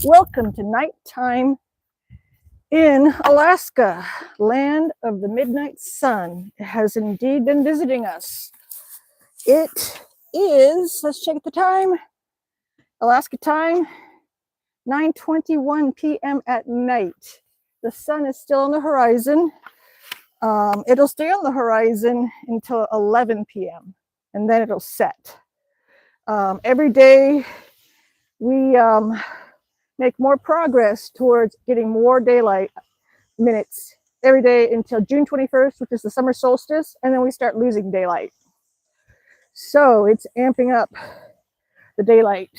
Welcome to nighttime in Alaska, land of the midnight sun. It has indeed been visiting us. It is, let's check the time, Alaska time, 9:21 p.m. at night. The sun is still on the horizon. It'll stay on the horizon until 11 p.m. and then it'll set. Every day we make more progress towards getting more daylight minutes every day until June 21st, which is the summer solstice, and then we start losing daylight. So it's amping up the daylight.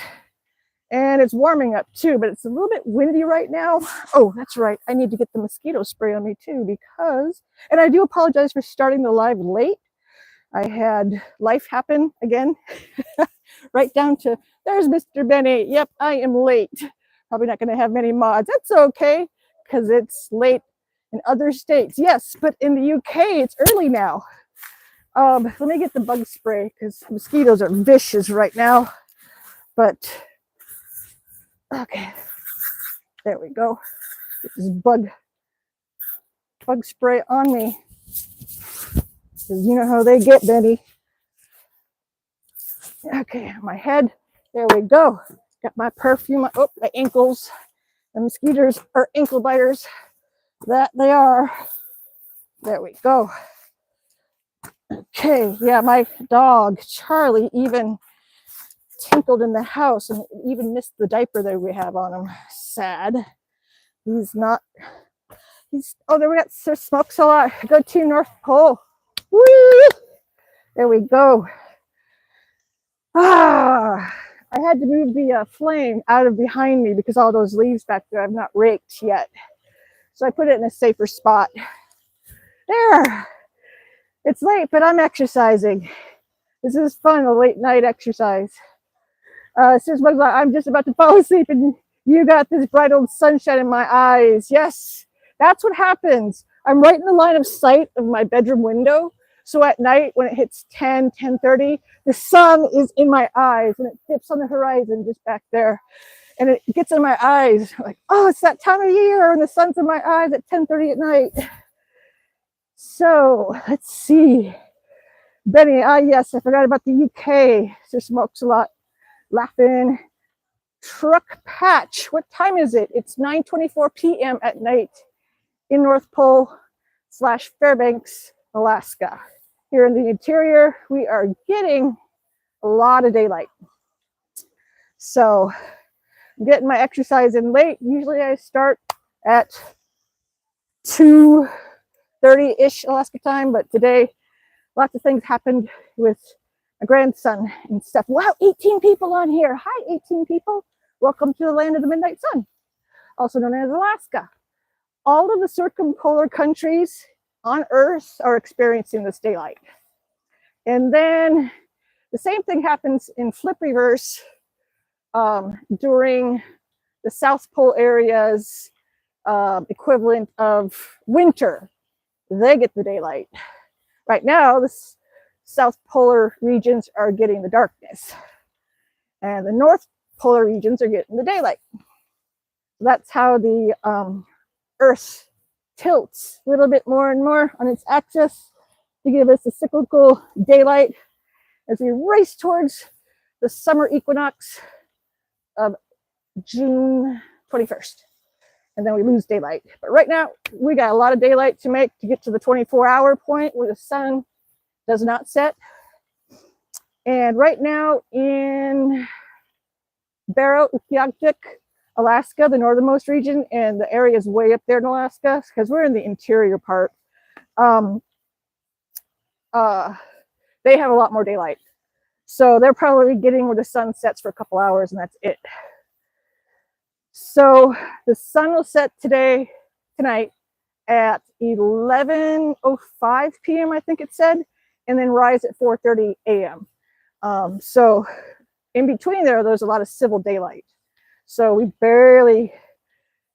And it's warming up too, but it's a little bit windy right now. Oh, that's right. I need to get the mosquito spray on me too because, and I do apologize for starting the live late. I had life happen again, right down to, there's Mr. Benny. Yep, I am late. Probably not going to have many mods. That's okay because it's late in other states. Yes, but in the UK, it's early now. Let me get the bug spray because mosquitoes are vicious right now. But okay, there we go. Get this bug spray on me. Because you know how they get, Benny. Okay, my head. There we go. Got my perfume. Oh, my ankles. The mosquitoes are ankle biters. That they are. There we go. Okay, yeah, my dog, Charlie, even tinkled in the house and even missed the diaper that we have on him. Sad. He's not, oh, there we got Sir Smokes a lot. Go to North Pole. Woo! There we go. I had to move the flame out of behind me because all those leaves back there I've not raked yet. So I put it in a safer spot. There. It's late, but I'm exercising. This is fun, a late night exercise. I'm just about to fall asleep and you got this bright old sunshine in my eyes. Yes, that's what happens. I'm right in the line of sight of my bedroom window. So at night when it hits 10:30, the sun is in my eyes and it dips on the horizon just back there. And it gets in my eyes like, oh, it's that time of year and the sun's in my eyes at 10:30 at night. So let's see. Benny, yes, I forgot about the UK. Sir Smokes a lot. Laughing. Truck Patch. What time is it? It's 9:24 p.m. at night in North Pole / Fairbanks, Alaska. Here in the interior, we are getting a lot of daylight. So I'm getting my exercise in late. Usually I start at 2:30-ish Alaska time, but today lots of things happened with my grandson and stuff. Wow, 18 people on here. Hi, 18 people. Welcome to the land of the midnight sun, also known as Alaska. All of the circumpolar countries on Earth are experiencing this daylight. And then the same thing happens in flip reverse during the South Pole area's equivalent of winter. They get the daylight. Right now, the South Polar regions are getting the darkness. And the North Polar regions are getting the daylight. That's how the Earth tilts a little bit more and more on its axis to give us a cyclical daylight as we race towards the summer equinox of June 21st. And then we lose daylight. But right now, we got a lot of daylight to make to get to the 24-hour point where the sun does not set. And right now in Barrow, Utqiagvik, Alaska, the northernmost region, and the area is way up there in Alaska because we're in the interior part. They have a lot more daylight. So they're probably getting where the sun sets for a couple hours and that's it. So the sun will set tonight at 11:05 p.m. I think it said, and then rise at 4:30 a.m. So in between there's a lot of civil daylight. So we barely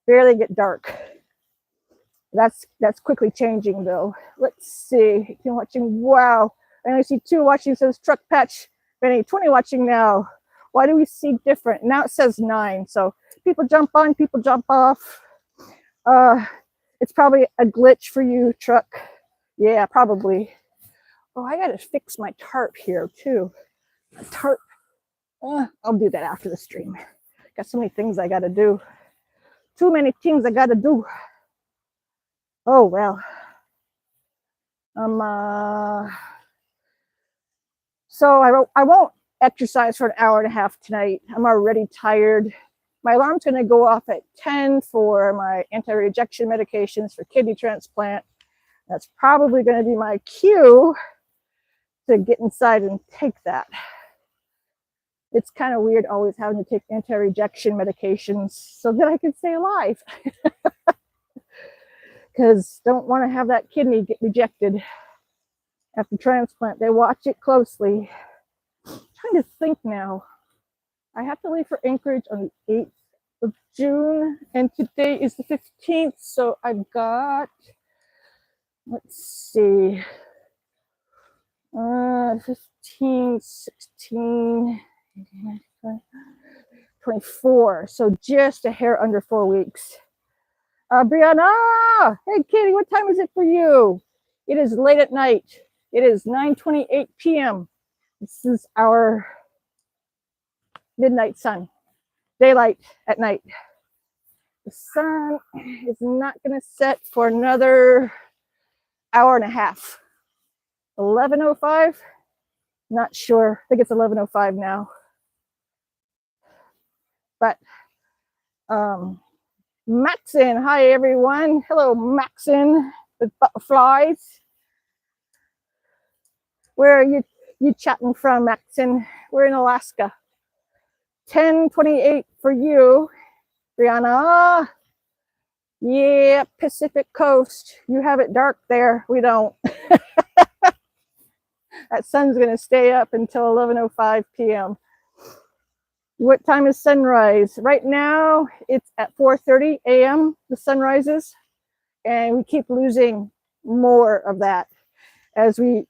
get dark. That's quickly changing though. Let's see. You're watching. Wow. And I see 2 watching. Says Truck Patch. Benny, 20 watching now. Why do we see different? Now it says 9. So People jump on, people jump off. It's probably a glitch for you, truck. Yeah, probably. Oh, I gotta fix my tarp here too. A tarp. I'll do that after the stream. Got so many things I gotta do. Too many things I gotta do. Oh well. So I won't exercise for an hour and a half tonight. I'm already tired. My alarm's going to go off at 10 for my anti-rejection medications for kidney transplant. That's probably going to be my cue to get inside and take that. It's kind of weird always having to take anti-rejection medications so that I can stay alive. Because don't want to have that kidney get rejected after transplant. They watch it closely. I'm trying to think now. I have to leave for Anchorage on the 8th of June, and today is the 15th, so I've got, let's see, 15, 16, 24, so just a hair under 4 weeks. Brianna, hey Katie, what time is it for you? It is late at night. It is 9:28 p.m. This is our midnight sun, daylight at night. The sun is not going to set for another hour and a half. 11:05? Not sure. I think it's 11:05 now. But Maxon, hi everyone. Hello, Maxon with butterflies. Where are you chatting from, Maxon? We're in Alaska. 10:28 for you, Brianna. Yeah, Pacific Coast. You have it dark there. We don't. That sun's going to stay up until 11:05 p.m. What time is sunrise? Right now, it's at 4:30 a.m. The sun rises, and we keep losing more of that as we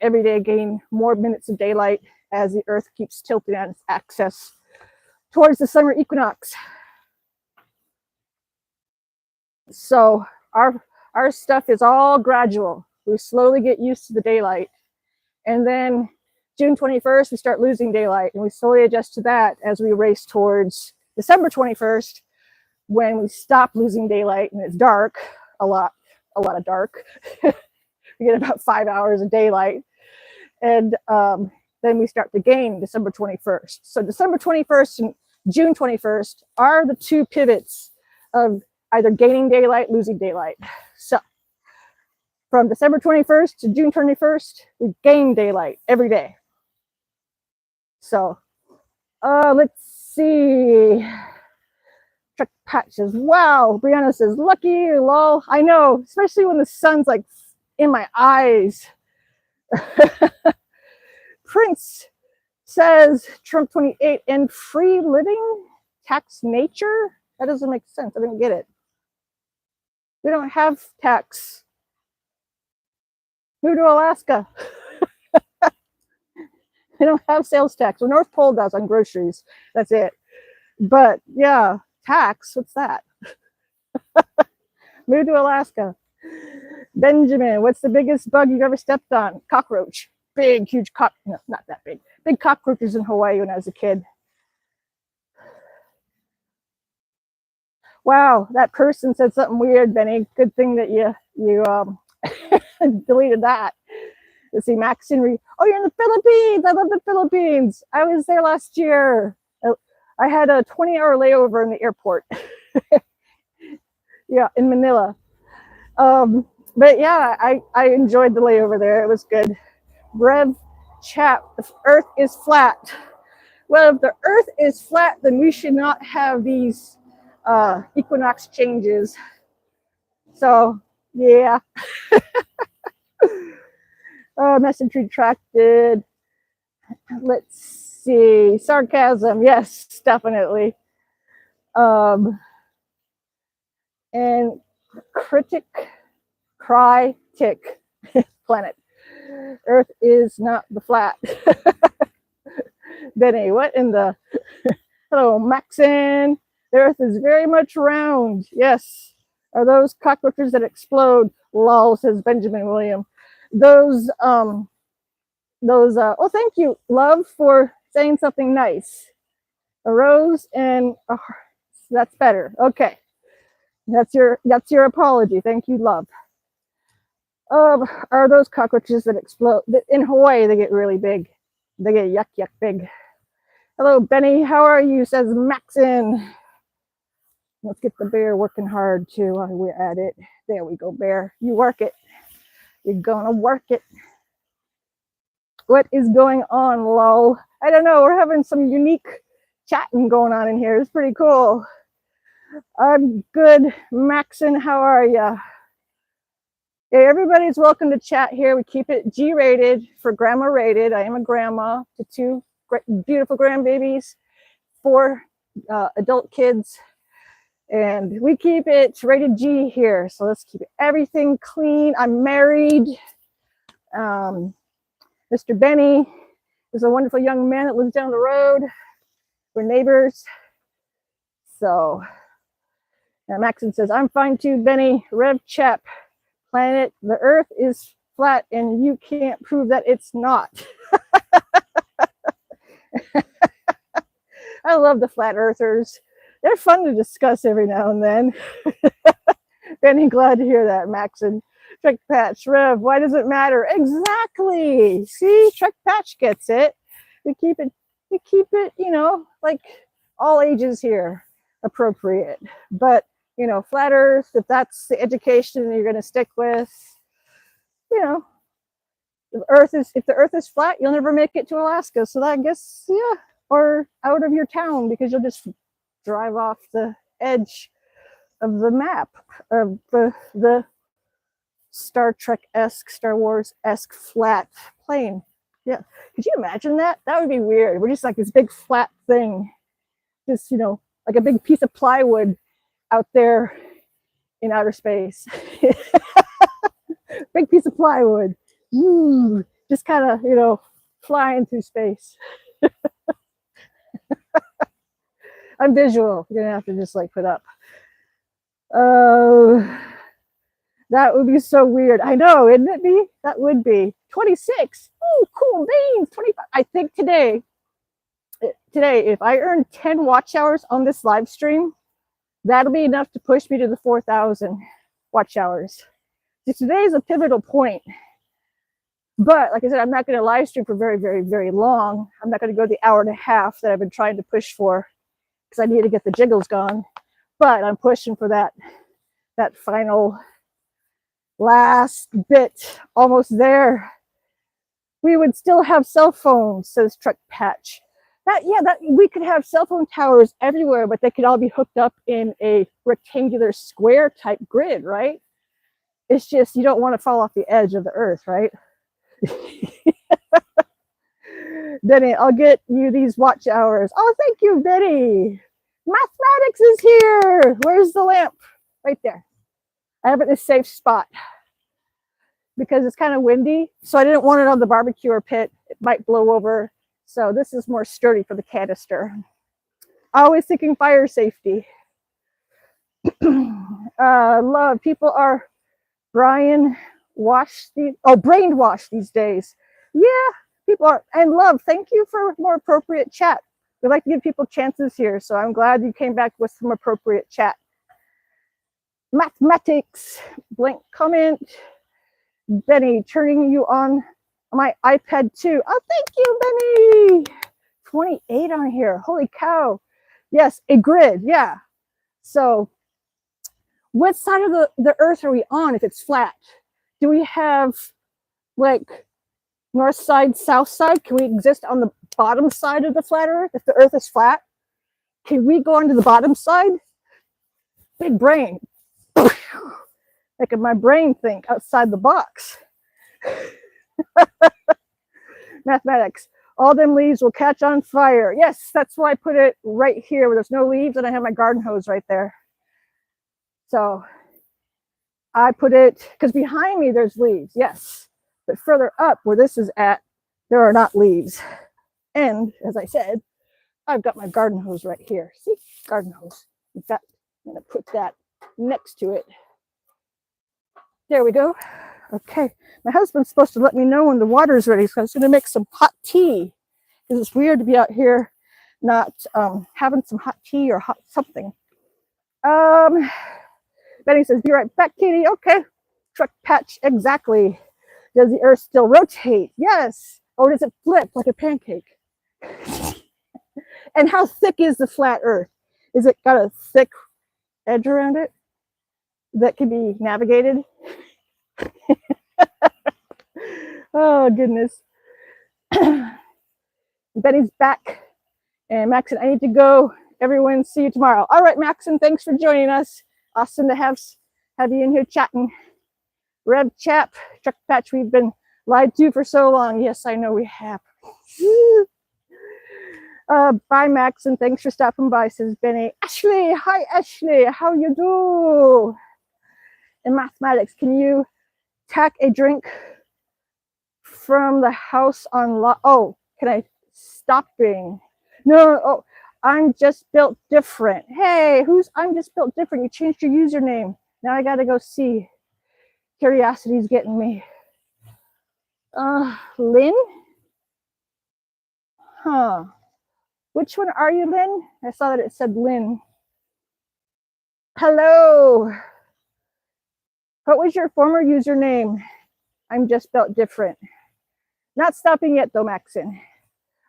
every day gain more minutes of daylight as the Earth keeps tilting on its axis towards the summer equinox. So our stuff is all gradual. We slowly get used to the daylight, and then June 21st, we start losing daylight, and we slowly adjust to that as we race towards December 21st, when we stop losing daylight and it's dark, a lot of dark. We get about 5 hours of daylight, and then we start to gain December 21st. So December 21st and June 21st are the two pivots of either gaining daylight, losing daylight. So from December 21st to June 21st, we gain daylight every day. So let's see. Truck Pat says, wow. Brianna says, lucky you, lol. I know, especially when the sun's like in my eyes. Prince says, Trump 28 and free living tax nature? That doesn't make sense. I didn't get it. We don't have tax. Move to Alaska. We don't have sales tax. Well, North Pole does on groceries. That's it. But yeah, tax, what's that? Move to Alaska. Benjamin, what's the biggest bug you've ever stepped on? Cockroach. Big, huge no, not that big. Big cockroaches in Hawaii when I was a kid. Wow, that person said something weird, Benny. Good thing that you deleted that. Let's see, Max Henry. Oh, you're in the Philippines. I love the Philippines. I was there last year. I had a 20-hour layover in the airport. Yeah, in Manila. But yeah, I enjoyed the layover there. It was good. Rev chat, the earth is flat. Well, if the earth is flat, then we should not have these equinox changes. So, yeah. Message retracted. Let's see. Sarcasm. Yes, definitely. And critic, cry, tick. Planet. Earth is not the flat. Benny, what in the... Hello, Maxon. The earth is very much round. Yes. Are those cockroaches that explode? Lol, says Benjamin William. Those, oh, thank you, love, for saying something nice. A rose and a heart. That's better. Okay. That's your apology. Thank you, love. Are those cockroaches that explode? In Hawaii, they get really big. They get yuck big. Hello, Benny. How are you? Says Maxon. Let's get the bear working hard too while we're at it. There we go, bear. You work it. You're gonna work it. What is going on, lol? I don't know. We're having some unique chatting going on in here. It's pretty cool. I'm good. Maxon, how are ya? Hey, everybody's welcome to chat here. We keep it G-rated for grandma rated. I am a grandma to 2 beautiful grandbabies, 4 adult kids, and we keep it rated G here. So let's keep everything clean. I'm married. Mr. Benny is a wonderful young man that lives down the road. We're neighbors. So Maxon says, I'm fine too, Benny. Rev Chap. Planet, the earth is flat and you can't prove that it's not. I love the flat earthers. They're fun to discuss every now and then. Benny, glad to hear that, Maxon. Trek Patch, Rev, why does it matter? Exactly. See, Trek Patch gets it. We keep it, you know, like all ages here, appropriate. But you know, flat earth, if that's the education you're going to stick with, you know, if the earth is flat, you'll never make it to Alaska. So that, I guess, yeah, or out of your town, because you'll just drive off the edge of the map of the Star Trek-esque, Star Wars-esque flat plane. Yeah. Could you imagine that? That would be weird. We're just like this big flat thing, just, you know, like a big piece of plywood out there in outer space. Big piece of plywood. Just kind of, you know, flying through space. I'm visual. You're gonna have to just like put up. That would be so weird. I know, isn't it be? That would be. 26. Oh, cool beans. 25. I think today, if I earn 10 watch hours on this live stream, that'll be enough to push me to the 4,000 watch hours. So today is a pivotal point. But like I said, I'm not going to live stream for very, very, very long. I'm not going to go the hour and a half that I've been trying to push for because I need to get the jiggles gone. But I'm pushing for that final last bit, almost there. We would still have cell phones, says Truck Patch. That we could have cell phone towers everywhere, but they could all be hooked up in a rectangular square type grid, right? It's just you don't want to fall off the edge of the earth, right? Benny, I'll get you these watch hours. Oh, thank you, Benny. Mathematics is here. Where's the lamp? Right there. I have it in a safe spot because it's kind of windy, so I didn't want it on the barbecue or pit. It might blow over. So this is more sturdy for the canister. Always thinking fire safety. Love, people are brainwashed these days. Yeah, people are. And love, thank you for more appropriate chat. We like to give people chances here, so I'm glad you came back with some appropriate chat. Mathematics, blank comment. Benny, turning you on my iPad too. Oh, thank you, Benny. 28 on here. Holy cow. Yes, a grid. Yeah. So what side of the earth are we on if it's flat? Do we have like north side, south side? Can we exist on the bottom side of the flat earth if the earth is flat? Can we go onto the bottom side? Big brain. Making my brain think outside the box. Mathematics. All them leaves will catch on fire. Yes, that's why I put it right here where there's no leaves and I have my garden hose right there. So I put it, because behind me there's leaves, yes. But further up where this is at, there are not leaves. And as I said, I've got my garden hose right here. See, garden hose. In fact, I'm going to put that next to it. There we go. Okay. My husband's supposed to let me know when the water is ready, so I was going to make some hot tea. Because it's weird to be out here not having some hot tea or hot something. Benny says, be right back, Katie. Okay. Truck patch, exactly. Does the earth still rotate? Yes. Or does it flip like a pancake? And how thick is the flat earth? Is it got a thick edge around it that can be navigated? Oh, goodness. Betty's back. And Maxon, I need to go. Everyone, see you tomorrow. All right, Maxon, thanks for joining us. Awesome to have you in here chatting. Rev Chap, Truck Patch, we've been lied to for so long. Yes, I know we have. Bye, Max, and thanks for stopping by, says Benny. Ashley, hi, Ashley, how you do? In mathematics, can you tack a drink from the house on oh, can I stop being? No, oh, I'm just built different. Hey, I'm just built different? You changed your username. Now I gotta go see. Curiosity's getting me. Lynn? Huh. Which one are you, Lynn? I saw that it said Lynn. Hello. What was your former username? I'm just built different. Not stopping yet, though, Maxon.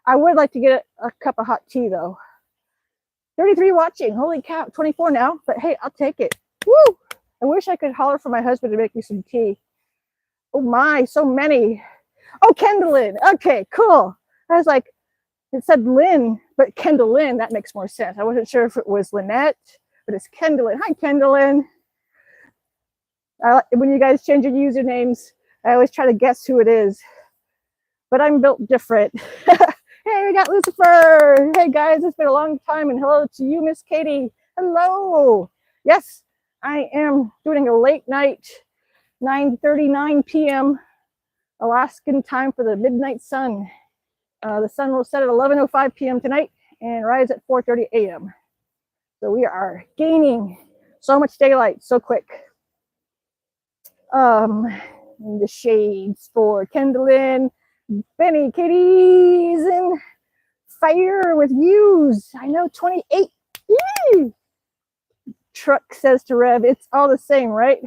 I would like to get a cup of hot tea, though. 33 watching. Holy cow. 24 now. But hey, I'll take it. Woo! I wish I could holler for my husband to make me some tea. Oh, my. So many. Oh, Kendallin. Okay, cool. I was like, it said Lynn, but Kendallin. That makes more sense. I wasn't sure if it was Lynette, but it's Kendallin. Hi, Kendallin. When you guys change your usernames, I always try to guess who it is. But I'm built different. Hey, we got Lucifer. Hey, guys, it's been a long time. And hello to you, Miss Katie. Hello. Yes, I am doing a late night, 9:39 p.m. Alaskan time for the midnight sun. The sun will set at 11:05 p.m. tonight and rise at 4:30 a.m. So we are gaining so much daylight so quick. The shades for Kendallin, Benny, Katie's, and Fire with views. I know, 28. Yee! Truck says to Rev, it's all the same, right?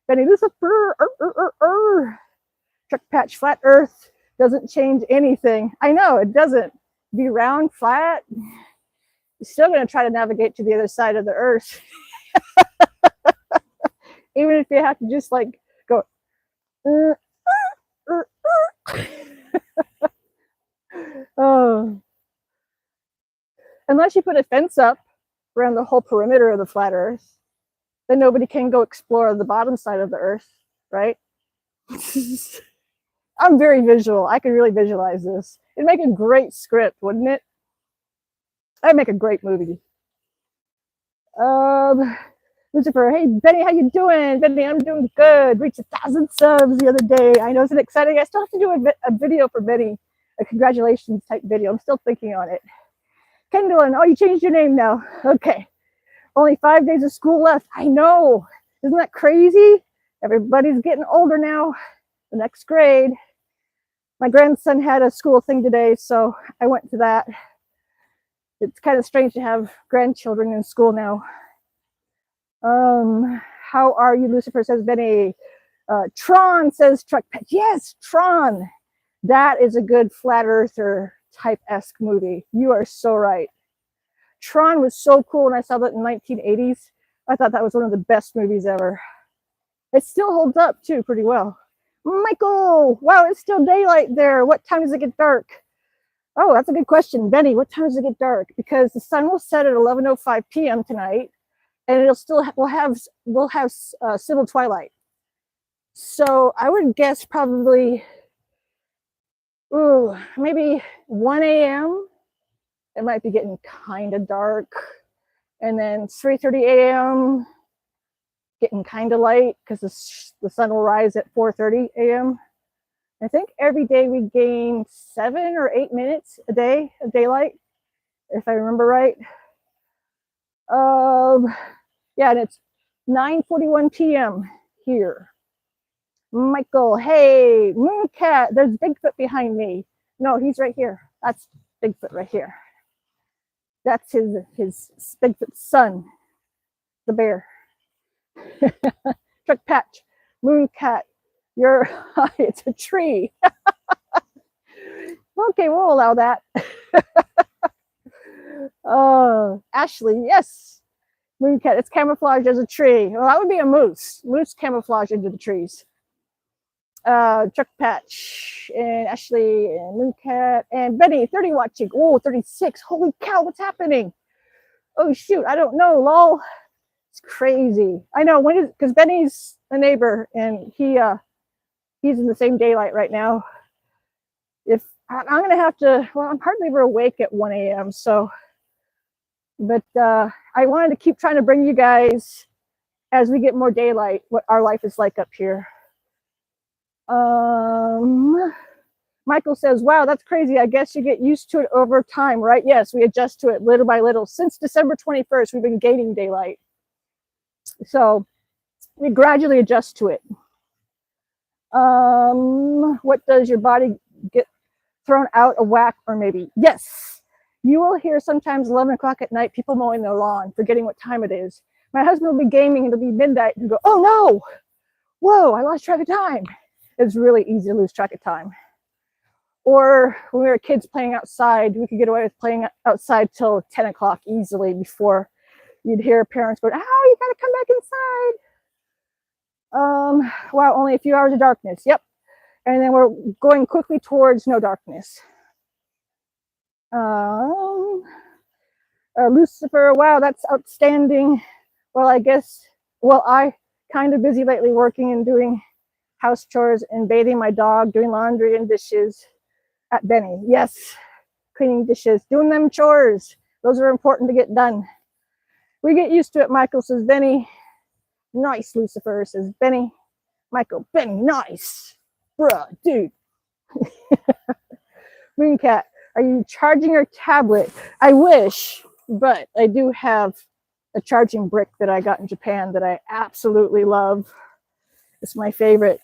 Benny, Lucifer, Truck Patch, flat earth doesn't change anything. I know, it doesn't. Be round, flat. You're still going to try to navigate to the other side of the earth. Even if you have to just like go. Oh. Unless you put a fence up around the whole perimeter of the flat earth, then nobody can go explore the bottom side of the earth, right? I'm very visual. I can really visualize this. It'd make a great script, wouldn't it? I'd make a great movie. Lucifer, hey, Benny, how you doing? Benny, I'm doing good. Reached 1,000 subs the other day. I know, isn't it exciting? I still have to do a video for Benny, a congratulations type video. I'm still thinking on it. Kendallin, oh, you changed your name now. Okay. Only 5 days of school left. I know. Isn't that crazy? Everybody's getting older now. The next grade. My grandson had a school thing today, so I went to that. It's kind of strange to have grandchildren in school now. How are you, Lucifer, says Benny. Tron says Truck Patch. Yes, Tron. That is a good flat earther type-esque movie. You are so right. Tron was so cool when I saw that in the 1980s. I thought that was one of the best movies ever. It still holds up too pretty well. Michael, wow, it's still daylight there. What time does it get dark? Oh, that's a good question. Benny, what time does it get dark? Because the sun will set at 11:05 p.m. tonight, and it'll still we'll have civil twilight. So I would guess probably maybe 1 a.m. It might be getting kind of dark, and then 3:30 a.m. getting kind of light because the sun will rise at 4:30 a.m. I think every day we gain 7 or 8 minutes a day of daylight, if I remember right. Yeah, and it's 9:41 p.m. here. Michael, hey, Mooncat, there's Bigfoot behind me. No, he's right here. That's Bigfoot right here. That's his Bigfoot's son, the bear. Truck Patch, Mooncat, you're, it's a tree. Okay, we'll allow that. Ashley, yes. Mooncat, it's camouflaged as a tree. Well, that would be a moose. Moose camouflage into the trees. Truck Patch, and Ashley, and Mooncat, and Benny, 30 watching. Oh, 36. Holy cow, what's happening? Oh, shoot, I don't know, lol. It's crazy. I know, when is, because Benny's a neighbor, and he's in the same daylight right now. If I'm going to have to, well, I'm hardly ever awake at 1 a.m., so, but I wanted to keep trying to bring you guys, as we get more daylight, what our life is like up here. Michael says, wow, that's crazy. I guess you get used to it over time, right? Yes, we adjust to it little by little. Since December 21st, we've been gaining daylight. So we gradually adjust to it. What does your body get thrown out of whack or maybe? Yes, you will hear sometimes 11 o'clock at night, people mowing their lawn, forgetting what time it is. My husband will be gaming, it'll be midnight, and go, oh no, whoa, I lost track of time. It's really easy to lose track of time. Or when we were kids playing outside, we could get away with playing outside till 10 o'clock easily before you'd hear parents going, oh, you gotta come back inside. Wow, only a few hours of darkness. Yep. And then we're going quickly towards no darkness. Lucifer, wow, that's outstanding. Well, I guess, well, I kind of busy lately working and doing house chores and bathing my dog, doing laundry and dishes. At Benny, yes, cleaning dishes, doing them chores. Those are important to get done. We get used to it, Michael says. Benny, nice, Lucifer says. Benny, Michael, Benny, nice. Bruh, dude. Mooncat, are you charging your tablet? I wish, but I do have a charging brick that I got in Japan that I absolutely love. It's my favorite.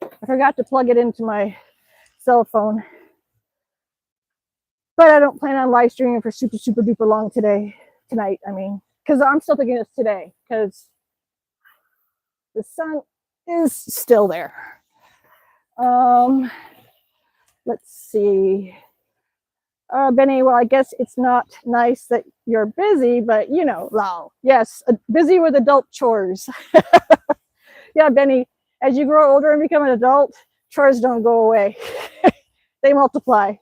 I forgot to plug it into my cell phone. But I don't plan on live streaming for super duper long tonight, I mean, because I'm still thinking it's today, because the sun is still there. Let's see. Benny, well, I guess it's not nice that you're busy, but you know, lol. Yes, busy with adult chores. Yeah, Benny, as you grow older and become an adult, chores don't go away. They multiply.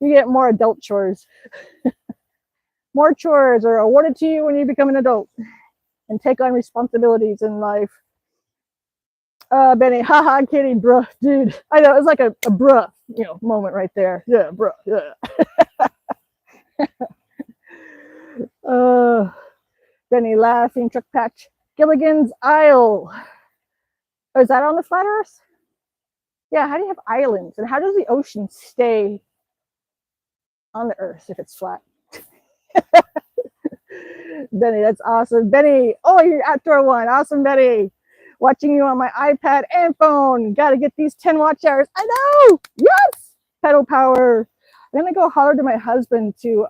You get more adult chores. More chores are awarded to you when you become an adult and take on responsibilities in life. Benny, haha, I'm kidding, bruh, dude. I know, it's like a bruh, you know, moment right there. Yeah, bruh, yeah. Benny laughing, Truck Patch. Gilligan's Isle. Oh, is that on the flat earth? Yeah, how do you have islands? And how does the ocean stay on the earth if it's flat? Benny, that's awesome. Benny, oh, you're outdoor one. Awesome, Benny. Watching you on my iPad and phone. Got to get these 10 watch hours. I know. Yes. Pedal power. I'm going to go holler to my husband to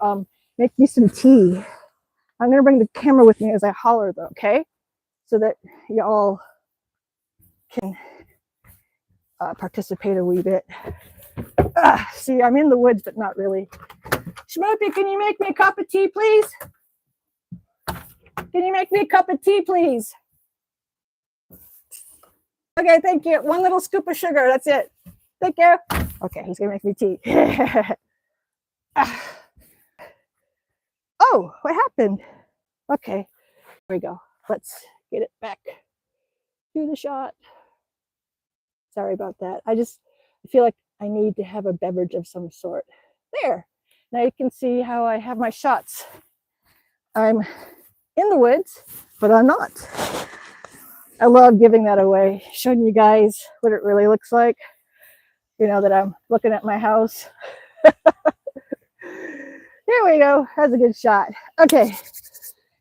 make me some tea. I'm going to bring the camera with me as I holler, though, okay? So that y'all can participate a wee bit. See, I'm in the woods, but not really. Schmoopy, can you make me a cup of tea, please? Can you make me a cup of tea, please? Okay, thank you. One little scoop of sugar. That's it. Thank you. Okay, he's going to make me tea. Oh, what happened? Okay, here we go. Let's get it back to the shot. Sorry about that. I feel like I need to have a beverage of some sort. There. Now you can see how I have my shots. I'm in the woods, but I'm not. I love giving that away, showing you guys what it really looks like. You know, that I'm looking at my house. There we go. That's a good shot. Okay.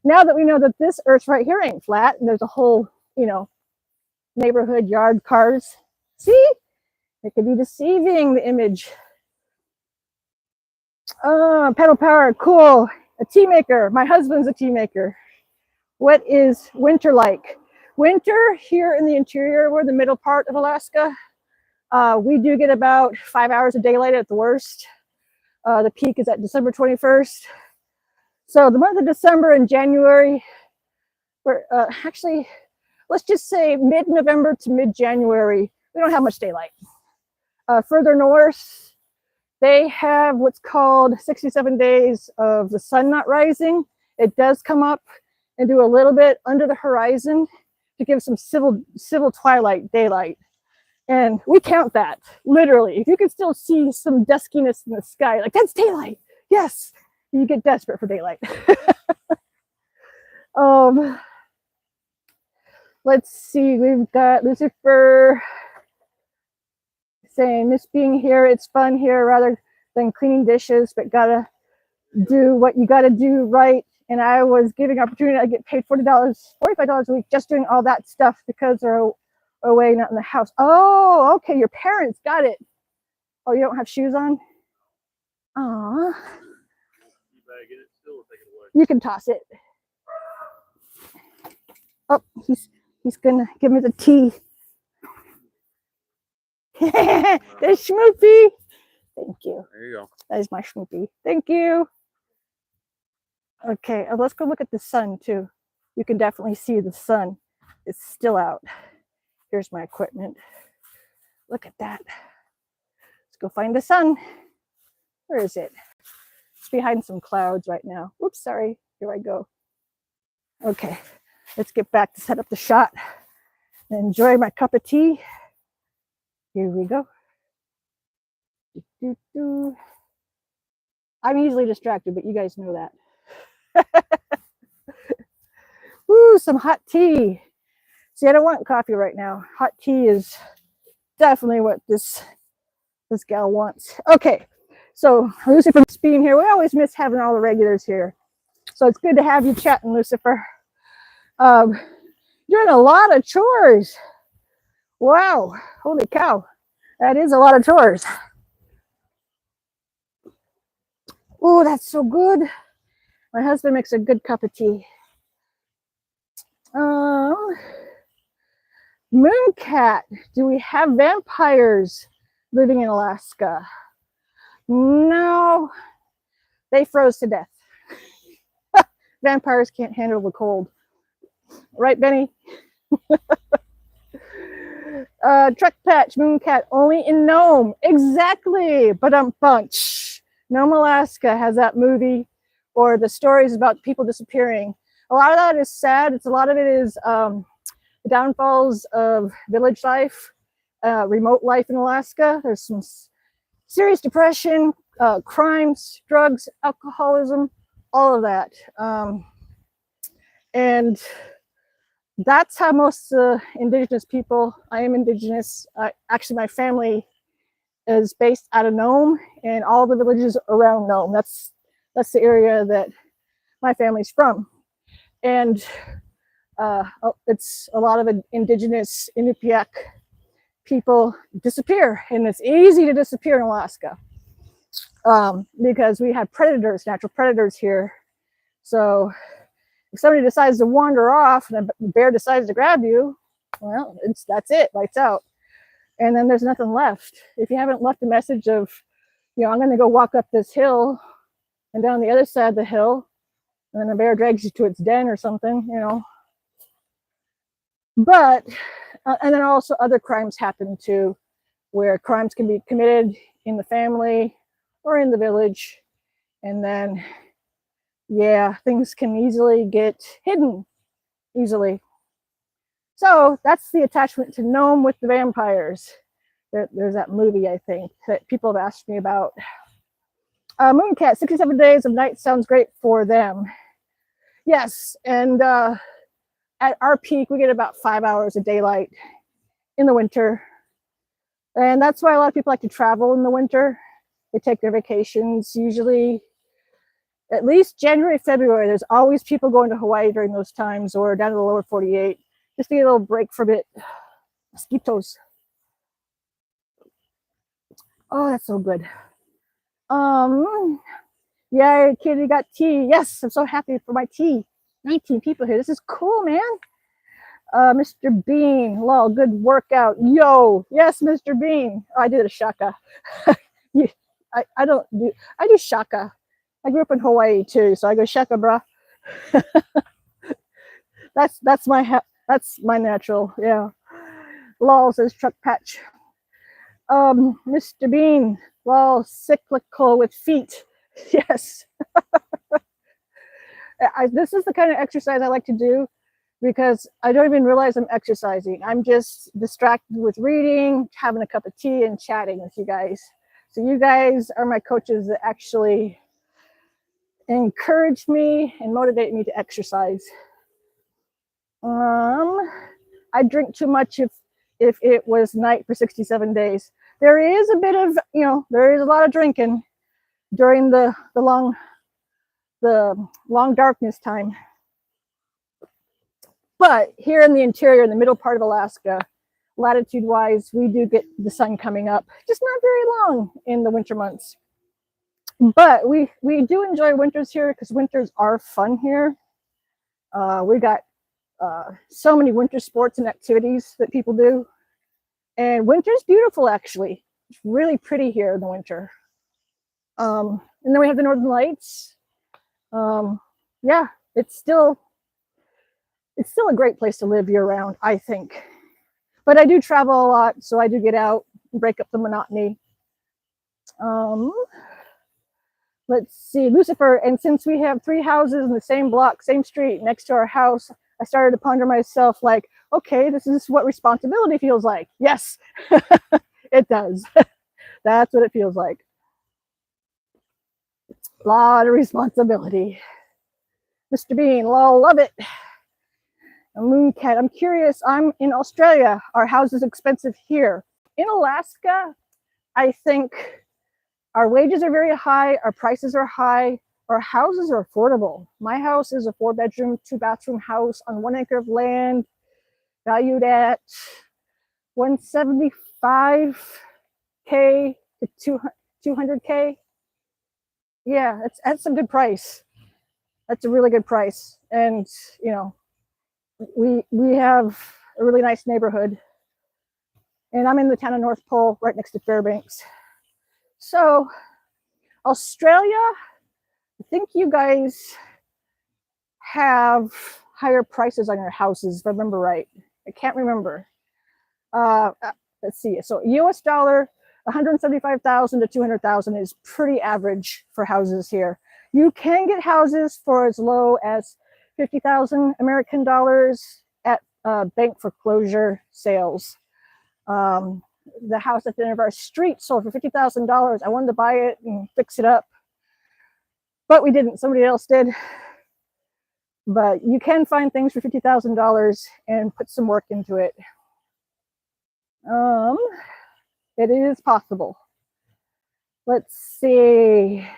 now that we know that this earth right here ain't flat and there's a whole, you know, neighborhood, yard, cars. See, it could be deceiving, the image. Pedal power, cool. A tea maker. My husband's a tea maker. What is winter like? Winter here in the interior, we're the middle part of Alaska. We do get about 5 hours of daylight at the worst. The peak is at December 21st. So the month of December and January, we're actually, let's just say mid-November to mid-January, we don't have much daylight. Further north, they have what's called 67 days of the sun not rising. It does come up and do a little bit under the horizon to give some civil twilight daylight. And we count that, literally. If you can still see some duskiness in the sky, like, that's daylight. Yes, you get desperate for daylight. Let's see, we've got Lucifer saying, miss being here, it's fun here rather than cleaning dishes, but gotta do what you gotta do, right? And I was giving opportunity, I get paid $45 a week just doing all that stuff because they're away, not in the house. Oh, okay, your parents, got it. Oh, you don't have shoes on? Aw. You can toss it. Oh, he's gonna give me the tea. There's Schmoopy. Thank you. There you go. That is my Schmoopy. Thank you. Okay, let's go look at the sun too. You can definitely see the sun. It's still out. Here's my equipment. Look at that. Let's go find the sun. Where is it? It's behind some clouds right now. Oops, sorry. Here I go. Okay, let's get back to set up the shot and enjoy my cup of tea. Here we go. I'm easily distracted, but you guys know that. Ooh, some hot tea. See, I don't want coffee right now. Hot tea is definitely what this gal wants. Okay, so Lucifer being here, we always miss having all the regulars here. So it's good to have you chatting, Lucifer. Doing a lot of chores. Wow, holy cow. That is a lot of chores. Oh, that's so good. My husband makes a good cup of tea. Mooncat, do we have vampires living in Alaska? No, they froze to death. Vampires can't handle the cold. Right, Benny? Truck Patch, Mooncat, only in Nome. Exactly, but bunch. Nome, Alaska has that movie, or the stories about people disappearing. A lot of that is sad. A lot of it is the downfalls of village life, remote life in Alaska. There's some serious depression, crimes, drugs, alcoholism, all of that. And that's how most indigenous people, I am indigenous, actually my family is based out of Nome and all the villages around Nome. That's the area that my family's from. And it's a lot of indigenous Inupiaq people disappear, and it's easy to disappear in Alaska because we have predators, natural predators here. So if somebody decides to wander off and a bear decides to grab you, well, that's it, lights out. And then there's nothing left. If you haven't left a message of, you know, I'm going to go walk up this hill and down the other side of the hill, and then a bear drags you to its den or something, you know. But, and then also other crimes happen too, where crimes can be committed in the family or in the village. And then, yeah, things can easily get hidden easily. So that's the attachment to Nome with the vampires. There's that movie, I think, that people have asked me about. Mooncat, 67 days of night sounds great for them. Yes, and at our peak, we get about 5 hours of daylight in the winter. And that's why a lot of people like to travel in the winter. They take their vacations usually at least January, February, there's always people going to Hawaii during those times, or down to the lower 48, just to get a little break from it. Mosquitoes. Oh, that's so good. Yeah, Kitty got tea. Yes, I'm so happy for my tea. 19 people here. This is cool, man. Mr. Bean, lol, good workout. Yo, yes, Mr. Bean. Oh, I did a shaka. I don't do, I do shaka. I grew up in Hawaii too, so I go shaka, brah. that's my natural, yeah. Lol says truck patch. Mr. Bean, lol, cyclical with feet. Yes. This is the kind of exercise I like to do because I don't even realize I'm exercising. I'm just distracted with reading, having a cup of tea, and chatting with you guys. So you guys are my coaches that actually encourage me and motivate me to exercise. I drink too much if it was night for 67 days. There is a bit of, there is a lot of drinking during the long darkness time. But here in the interior, in the middle part of Alaska, latitude wise, we do get the sun coming up, just not very long in the winter months. But we do enjoy winters here because winters are fun here. We got so many winter sports and activities that people do. And winter's beautiful, actually. It's really pretty here in the winter. And then we have the Northern Lights. Yeah, it's still a great place to live year round, I think. But I do travel a lot, so I do get out and break up the monotony. Let's see, Lucifer, and since we have 3 houses in the same block, same street next to our house, I started to ponder myself like, okay, this is what responsibility feels like. Yes, it does. That's what it feels like. A lot of responsibility. Mr. Bean, love it. A Mooncat, I'm curious, I'm in Australia. Are houses expensive here? In Alaska, I think our wages are very high, our prices are high, our houses are affordable. My house is a 4-bedroom, 2-bathroom house on 1 acre of land, valued at $175K to $200K. Yeah, that's a good price. That's a really good price. And, we have a really nice neighborhood. And I'm in the town of North Pole, right next to Fairbanks. So, Australia, I think you guys have higher prices on your houses, if I remember right. I can't remember. Let's see. So, US dollar, 175,000 to 200,000 is pretty average for houses here. You can get houses for as low as 50,000 American dollars at bank foreclosure sales. The house at the end of our street sold for $50,000. I wanted to buy it and fix it up, but we didn't. Somebody else did. But you can find things for $50,000 and put some work into it. It is possible. Let's see.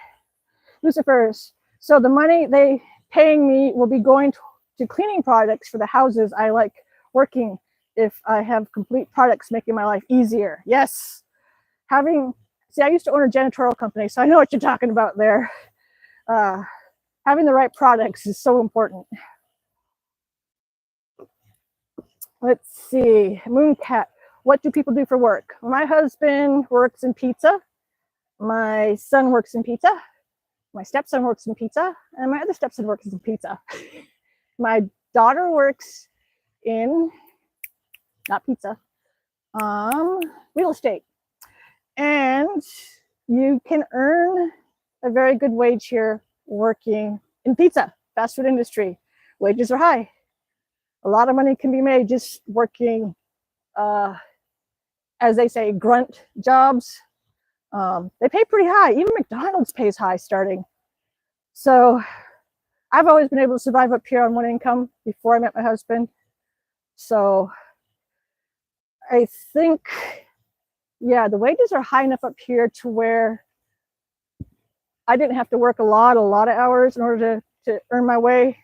Lucifer's. So the money they paying me will be going to cleaning products for the houses I like working if I have complete products making my life easier. Yes. I used to own a janitorial company, so I know what you're talking about there. Having the right products is so important. Let's see. Mooncat. What do people do for work? My husband works in pizza. My son works in pizza. My stepson works in pizza. And my other stepson works in pizza. My daughter works in, not pizza, real estate. And you can earn a very good wage here working in pizza, fast food industry. Wages are high. A lot of money can be made just working, as they say, grunt jobs. They pay pretty high. Even McDonald's pays high starting. So I've always been able to survive up here on 1 income before I met my husband. So I think, yeah, the wages are high enough up here to where I didn't have to work a lot of hours in order to earn my way,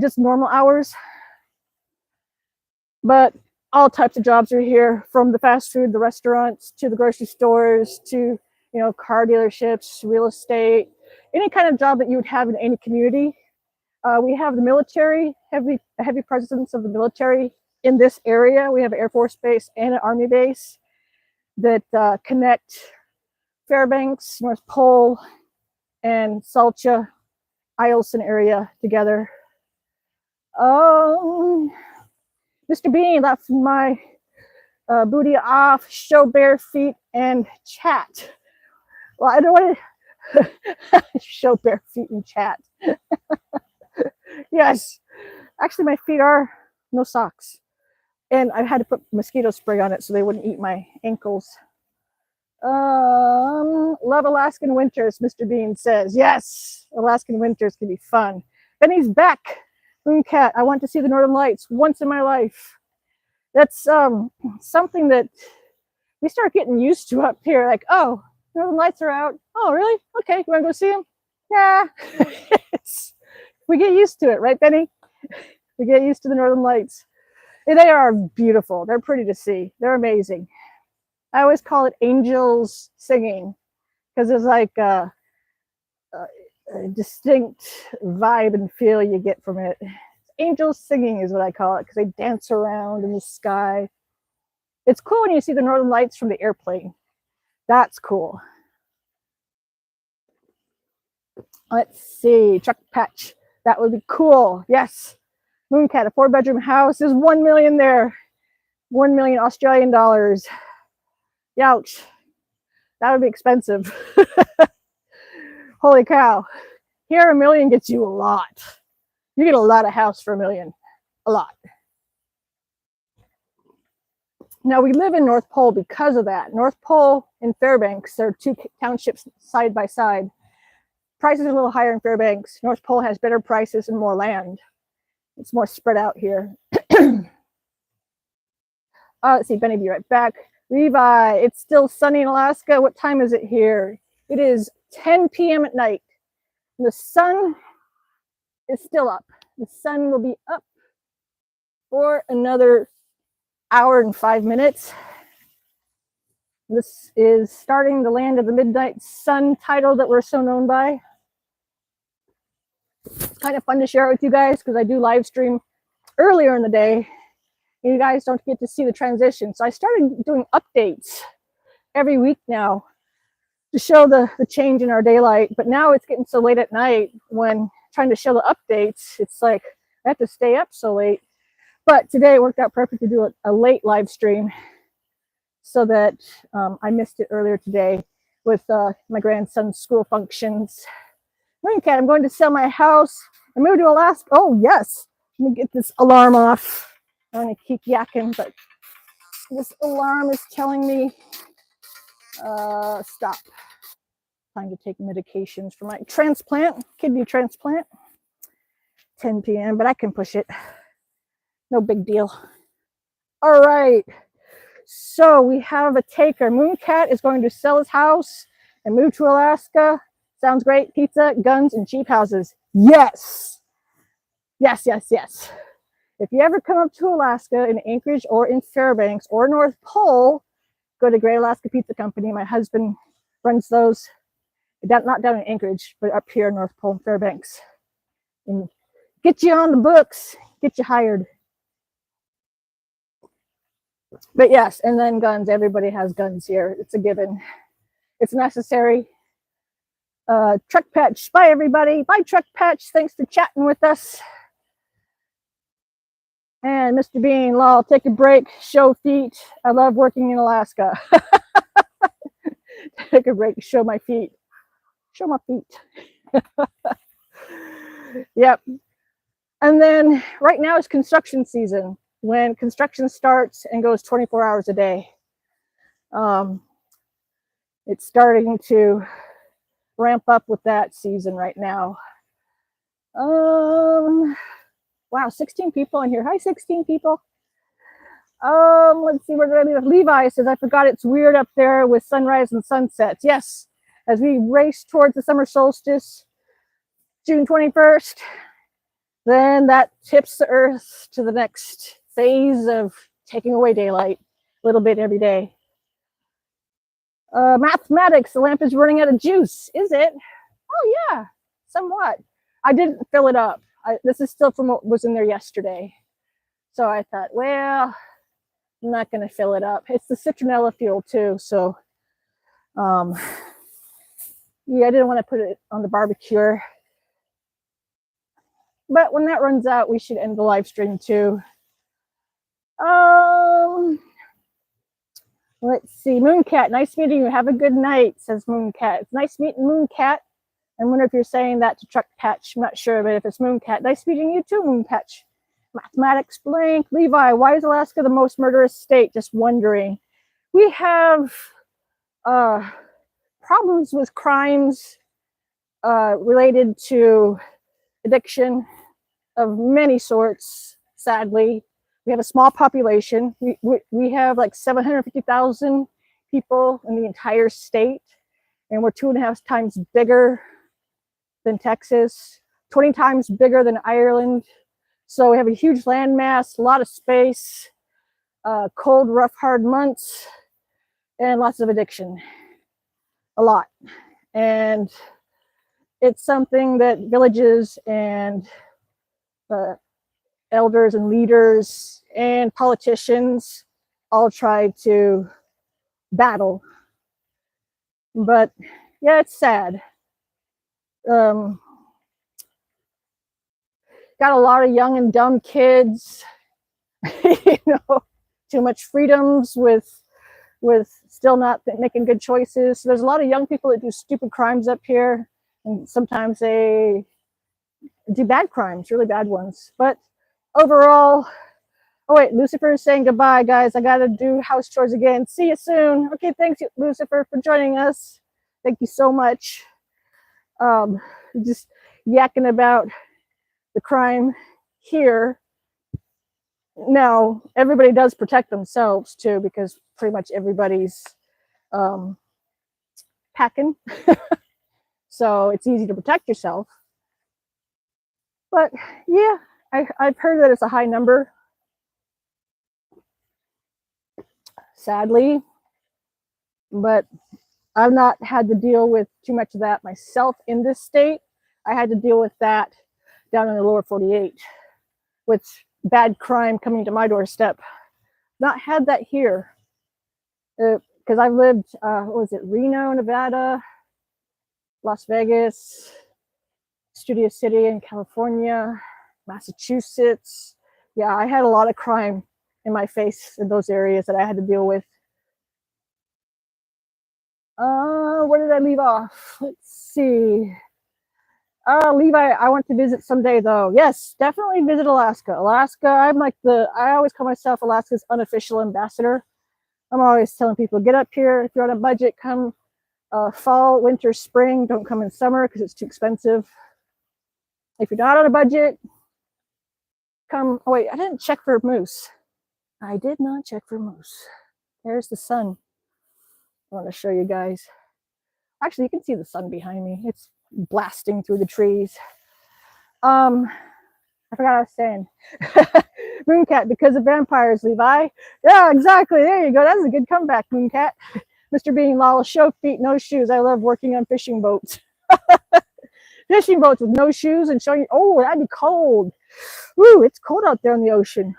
just normal hours. But all types of jobs are here, from the fast food, the restaurants, to the grocery stores, to car dealerships, real estate, any kind of job that you would have in any community. We have the military, heavy presence of the military in this area. We have an Air Force base and an Army base that connect Fairbanks, North Pole, and Salcha, Eielson area together. Mr. Bean, that's my booty off, show bare feet, and chat. Well, I don't want to show bare feet and chat. Yes, actually my feet are no socks. And I had to put mosquito spray on it so they wouldn't eat my ankles. Love Alaskan winters, Mr. Bean says. Yes, Alaskan winters can be fun. Benny's back. Mooncat, I want to see the Northern Lights once in my life. That's something that we start getting used to up here. Like, oh, Northern Lights are out. Oh, really? Okay, you want to go see them? Yeah. We get used to it, right, Benny? We get used to the Northern Lights. And they are beautiful. They're pretty to see. They're amazing. I always call it angels singing, because there's like a distinct vibe and feel you get from it. Angels singing is what I call it, because they dance around in the sky. It's cool when you see the Northern Lights from the airplane. That's cool. Let's see, truck patch. That would be cool. Yes. Mooncat, a 4-bedroom house is 1 million there. 1 million Australian dollars. Youch. That would be expensive. Holy cow. Here, 1 million gets you a lot. You get a lot of house for 1 million. A lot. Now, we live in North Pole because of that. North Pole and Fairbanks, they're two townships side by side. Prices are a little higher in Fairbanks. North Pole has better prices and more land. It's more spread out here. Let's see, Benny, be right back. Levi, it's still sunny in Alaska. What time is it here? It is 10 p.m. at night. The sun is still up. The sun will be up for another hour and 5 minutes. This is starting the land of the midnight sun title that we're so known by. It's kind of fun to share it with you guys because I do live stream earlier in the day. You guys don't get to see the transition. So I started doing updates every week now to show the change in our daylight. But now it's getting so late at night when trying to show the updates. It's like I have to stay up so late. But today it worked out perfect to do a late live stream so that I missed it earlier today with my grandson's school functions. Mooncat, I'm going to sell my house and move to Alaska. Oh, yes. Let me get this alarm off. I'm going to keep yakking, but this alarm is telling me stop. Time to take medications for my transplant, kidney transplant. 10 p.m., but I can push it. No big deal. All right. So we have a taker. Mooncat is going to sell his house and move to Alaska. Sounds great. Pizza, guns, and cheap houses. Yes. Yes, yes, yes. If you ever come up to Alaska in Anchorage or in Fairbanks or North Pole, go to Great Alaska Pizza Company. My husband runs those. Not down in Anchorage, but up here in North Pole and Fairbanks. And get you on the books. Get you hired. But yes, and then guns. Everybody has guns here. It's a given. It's necessary. Truck Patch. Bye, everybody. Bye, Truck Patch. Thanks for chatting with us. And Mr. Bean, lol, take a break. Show feet. I love working in Alaska. Take a break. Show my feet. Show my feet. Yep. And then right now is construction season, when construction starts and goes 24 hours a day. It's starting to ramp up with that season right now. Wow, 16 people in here. Hi, 16 people. Let's see, where did I leave? Levi says, I forgot it's weird up there with sunrise and sunsets. Yes, as we race towards the summer solstice, June 21st, then that tips the earth to the next phase of taking away daylight a little bit every day. Mathematics, the lamp is running out of juice. Is it? Oh yeah, somewhat. I didn't fill it up. This is still from what was in there yesterday. So I thought, well, I'm not going to fill it up. It's the citronella fuel too. So yeah, I didn't want to put it on the barbecue. But when that runs out, we should end the live stream too. Let's see. Mooncat, nice meeting you. Have a good night, says Mooncat. It's nice meeting Mooncat. I wonder if you're saying that to Truck Patch. I'm not sure, but if it's Mooncat, nice meeting you too, Moonpatch. Mathematics blank. Levi, why is Alaska the most murderous state? Just wondering. We have problems with crimes related to addiction of many sorts, sadly. We have a small population. We have like 750,000 people in the entire state, and we're 2.5 times bigger than Texas, 20 times bigger than Ireland. So we have a huge landmass, a lot of space, cold, rough, hard months, and lots of addiction. A lot. And it's something that villages and elders and leaders and politicians all try to battle. But yeah, it's sad. Got a lot of young and dumb kids, you know, too much freedoms with still not making good choices. So there's a lot of young people that do stupid crimes up here, and sometimes they do bad crimes, really bad ones. But overall, oh wait, Lucifer is saying goodbye, guys. I gotta do house chores again. See you soon. Okay, thanks, Lucifer, for joining us. Thank you so much. Just yakking about the crime here. Now, everybody does protect themselves too, because pretty much everybody's packing. So it's easy to protect yourself. But yeah, I've heard that it's a high number. Sadly. But I've not had to deal with too much of that myself in this state. I had to deal with that down in the lower 48 with bad crime coming to my doorstep. Not had that here. Because I've lived, what was it, Reno, Nevada, Las Vegas, Studio City in California, Massachusetts. Yeah, I had a lot of crime in my face in those areas that I had to deal with. Where did I leave off? Let's see. Levi, I want to visit someday though. Yes, definitely visit Alaska. Alaska, I'm like I always call myself Alaska's unofficial ambassador. I'm always telling people, get up here. If you're on a budget, come fall, winter, spring. Don't come in summer because it's too expensive. If you're not on a budget, come. Oh wait, I didn't check for moose. I did not check for moose. There's the sun. I want to show you guys. Actually, you can see the sun behind me. It's blasting through the trees. I forgot what I was saying. Mooncat, because of vampires, Levi. Yeah, exactly. There you go. That's a good comeback, Mooncat. Mr. Bean, lol, show feet, no shoes. I love working on fishing boats. Fishing boats with no shoes and showing you. Oh, that'd be cold. Woo, it's cold out there in the ocean.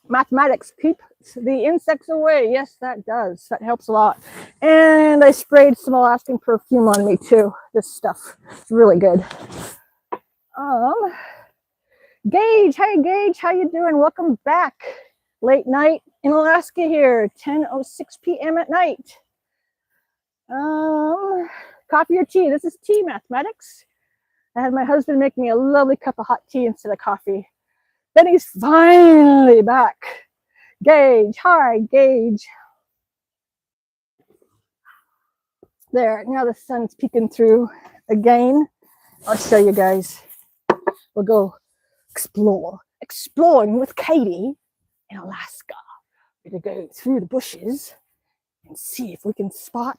Mathematics, keep the insects away. Yes, that does. That helps a lot. And I sprayed some Alaskan perfume on me too. This stuff. It's really good. Gage, hey Gage, how you doing? Welcome back. Late night in Alaska here, 10:06 p.m. at night. Coffee or tea? This is tea, Mathematics. I had my husband make me a lovely cup of hot tea instead of coffee. Then he's finally back. Gage, hi, Gage. There, now the sun's peeking through again. I'll show you guys. We'll go exploring with Katie in Alaska. We're gonna go through the bushes and see if we can spot.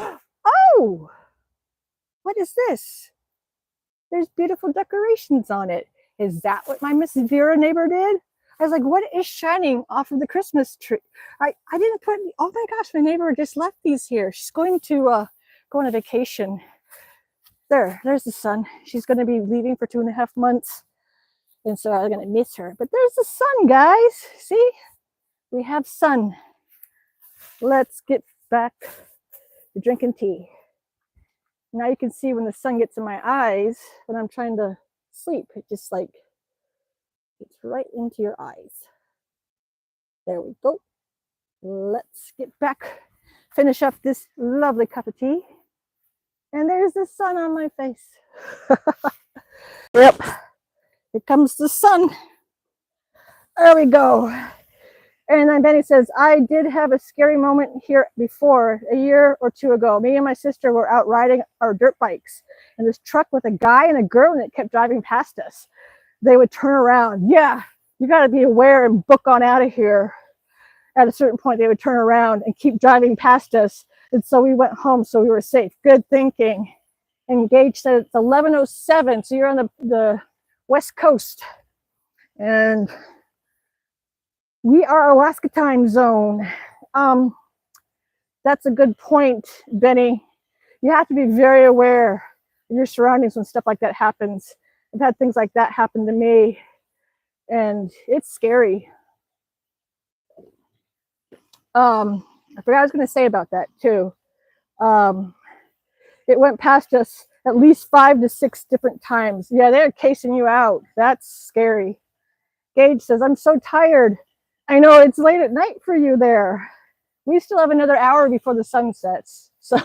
Oh, what is this? There's beautiful decorations on it. Is that what my Miss Vera neighbor did? I was like, what is shining off of the Christmas tree? I didn't put, oh my gosh, my neighbor just left these here. She's going to go on a vacation. There's the sun. She's going to be leaving for 2.5 months. And so I'm going to miss her. But there's the sun, guys. See? We have sun. Let's get back to drinking tea. Now you can see when the sun gets in my eyes, when I'm trying to sleep, it just like gets right into your eyes. There we go. Let's get back, finish up this lovely cup of tea. And there's the sun on my face. Yep, here comes the sun. There we go. And then Benny says, I did have a scary moment here before, a year or two ago. Me and my sister were out riding our dirt bikes, and this truck with a guy and a girl in it kept driving past us. They would turn around. Yeah, you got to be aware and book on out of here. At a certain point, they would turn around and keep driving past us. And so we went home, so we were safe. Good thinking. And Gage said it's 11:07, so you're on the West Coast. And we are Alaska time zone. That's a good point, Benny. You have to be very aware of your surroundings when stuff like that happens. I've had things like that happen to me, and it's scary. I forgot I was going to say about that too. It went past us at least 5 to 6 different times. Yeah, they're casing you out. That's scary. Gage says, I'm so tired. I know it's late at night for you there. We still have another hour before the sun sets. So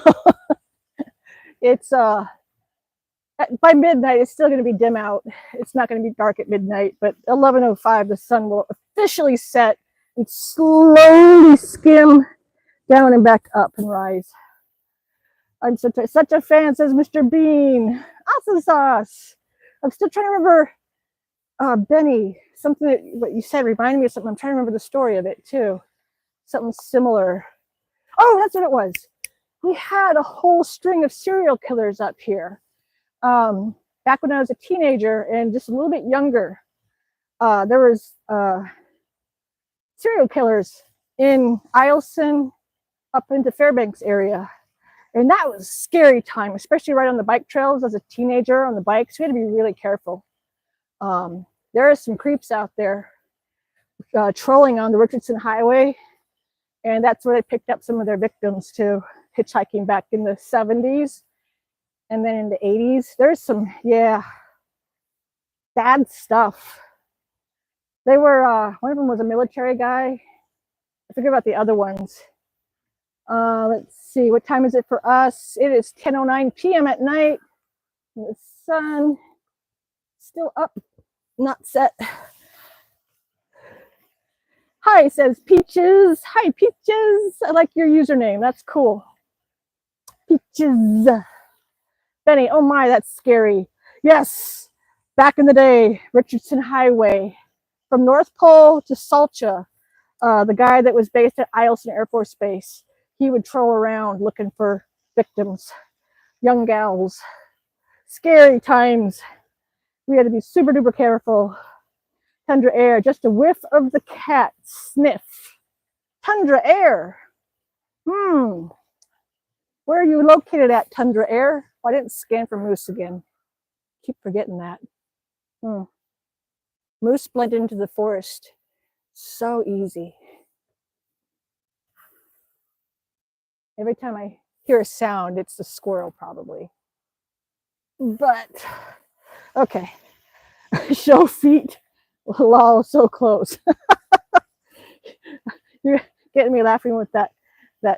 it's by midnight, it's still going to be dim out. It's not going to be dark at midnight, but 11:05, the sun will officially set and slowly skim down and back up and rise. I'm such a fan, says Mr. Bean. Awesome sauce. I'm still trying to remember, Benny, something that what you said reminded me of something. I'm trying to remember the story of it too. Something similar. Oh, that's what it was. We had a whole string of serial killers up here. Back when I was a teenager and just a little bit younger, there was serial killers in Eielson up into Fairbanks area. And that was a scary time, especially right on the bike trails as a teenager on the bikes. We had to be really careful. There are some creeps out there trolling on the Richardson Highway. And that's where they picked up some of their victims too, hitchhiking back in the 70s. And then in the 80s, there's some, yeah, bad stuff. They were, one of them was a military guy. I forget about the other ones. Let's see, what time is it for us? It is 10:09 p.m. at night. The sun still up, not set. Hi, says Peaches. Hi, Peaches. I like your username. That's cool. Peaches. Benny, oh my, that's scary. Yes, back in the day, Richardson Highway, from North Pole to Salcha, the guy that was based at Eielson Air Force Base, he would troll around looking for victims, young gals. Scary times. We had to be super duper careful. Tundra Air, just a whiff of the cat sniff. Tundra Air. Where are you located at, Tundra Air? Oh, I didn't scan for moose again. Keep forgetting that. Moose blend into the forest. So easy. Every time I hear a sound, it's the squirrel probably. But, okay. Show feet. Lol, so close. You're getting me laughing with that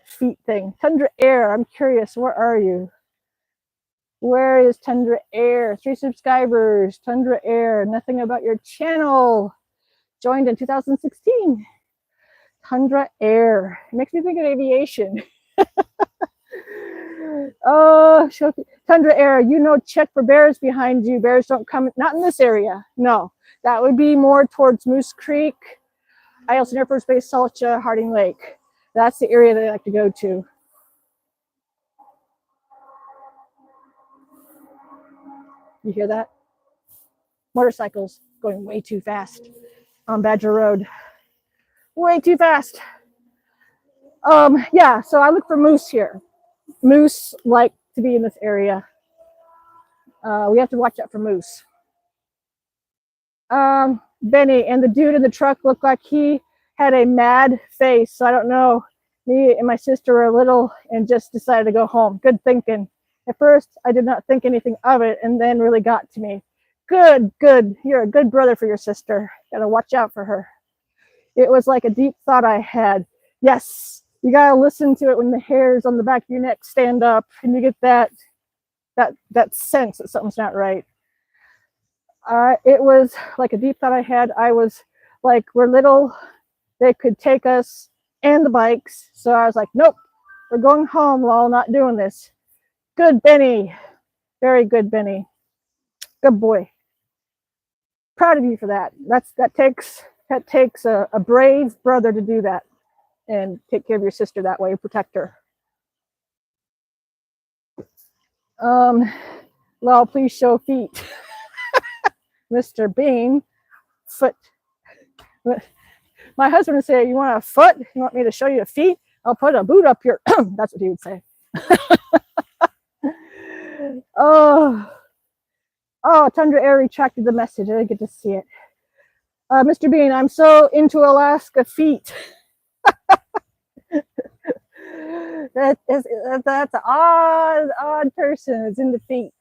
feet thing. Tundra Air, I'm curious, where are you? Where is Tundra Air? 3 subscribers. Tundra Air, nothing about your channel. Joined in 2016. Tundra Air. It makes me think of aviation. Oh, Tundra Air, you know, check for bears behind you. Bears don't come, not in this area. No, that would be more towards Moose Creek, Eielson Air Force Base, Salcha, Harding Lake. That's the area they like to go to. You hear that? Motorcycles going way too fast on Badger Road. Way too fast. Yeah, so I look for moose here. Moose like to be in this area. We have to watch out for moose. Benny and the dude in the truck looked like he had a mad face. So I don't know. Me and my sister were little and just decided to go home. Good thinking. At first, I did not think anything of it, and then really got to me. Good, good. You're a good brother for your sister. Gotta watch out for her. It was like a deep thought I had. Yes, you gotta listen to it when the hairs on the back of your neck stand up, and you get that sense that something's not right. It was like a deep thought I had. I was like, we're little, they could take us and the bikes. So I was like, nope, we're going home, Lol, not doing this. Good, Benny. Very good, Benny. Good boy. Proud of you for that. That takes a brave brother to do that and take care of your sister that way, protect her. Lol, please show feet. Mr. Bean, foot. My husband would say, you want a foot? You want me to show you a feet? I'll put a boot up your, that's what he would say. Oh, Tundra Air retracted the message. I didn't get to see it. Mr. Bean, I'm so into Alaska feet. That's an odd person. It's into feet.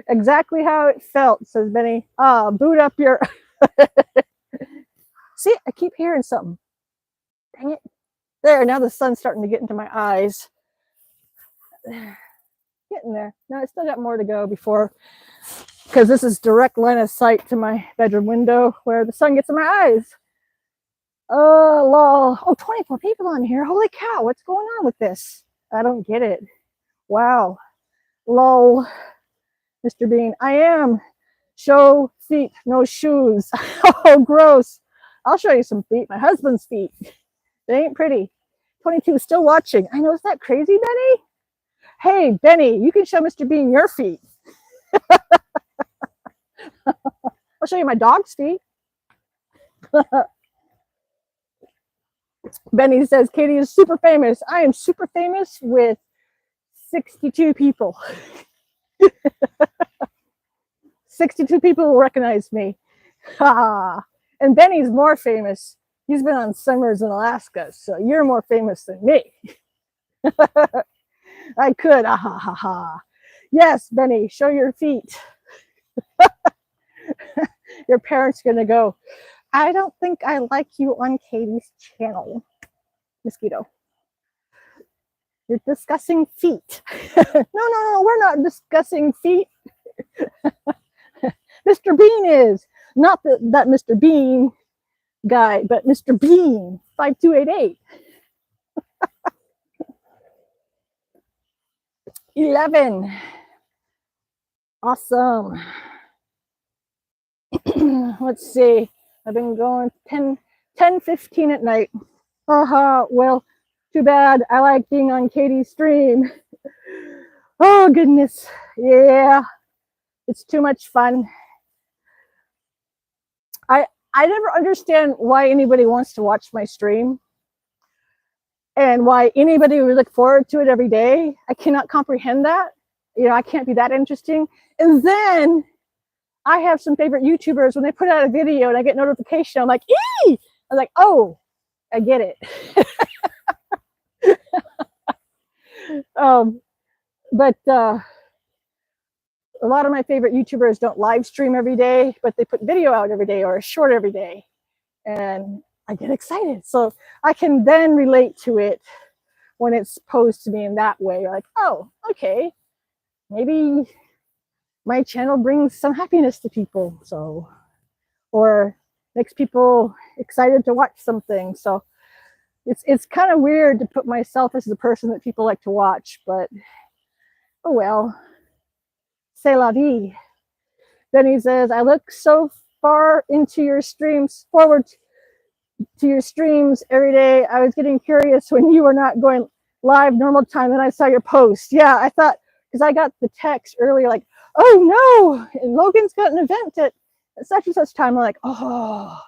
Exactly how it felt, says Benny. Boot up your. See, I keep hearing something. Dang it. There, now the sun's starting to get into my eyes. Getting there. Now I still got more to go before, because this is direct line of sight to my bedroom window where the sun gets in my eyes. Lol. Oh, 24 people on here. Holy cow, what's going on with this? I don't get it. Wow. Lol. Mr. Bean, I am. Show feet, no shoes. Oh, gross. I'll show you some feet. My husband's feet. They ain't pretty. 22 is still watching. I know, is that crazy, Benny? Hey, Benny, you can show Mr. Bean your feet. I'll show you my dog's feet. Benny says, Katie is super famous. I am super famous with 62 people. 62 people will recognize me. And Benny's more famous. He's been on summers in Alaska, so you're more famous than me. I could. Yes, Benny, show your feet. Your parents are going to go, I don't think I like you on Katie's channel. Mosquito. You're discussing feet. No, we're not discussing feet. Mr. Bean is. Not that Mr. Bean guy, but Mr. Bean, 5288. 11. Awesome. Let's see. I've been going 10:15 at night. Well, too bad. I like being on Katie's stream. Oh, goodness. Yeah. It's too much fun. I never understand why anybody wants to watch my stream and why anybody would look forward to it every day. I cannot comprehend that. You know, I can't be that interesting. And then I have some favorite YouTubers, when they put out a video and I get notification, I'm like, ee! I'm like, oh, I get it. But a lot of my favorite YouTubers don't live stream every day, but they put video out every day or a short every day. And I get excited. So I can then relate to it when it's posed to me in that way. Like, oh, okay, maybe my channel brings some happiness to people. So, or makes people excited to watch something. So it's kind of weird to put myself as the person that people like to watch, but oh well. C'est la vie. Then he says, I look so far into your streams forward to your streams every day. I was getting curious when you were not going live normal time, and I saw your post. Yeah, I thought, because I got the text earlier like, oh no, and Logan's got an event at such and such time. I'm like, oh,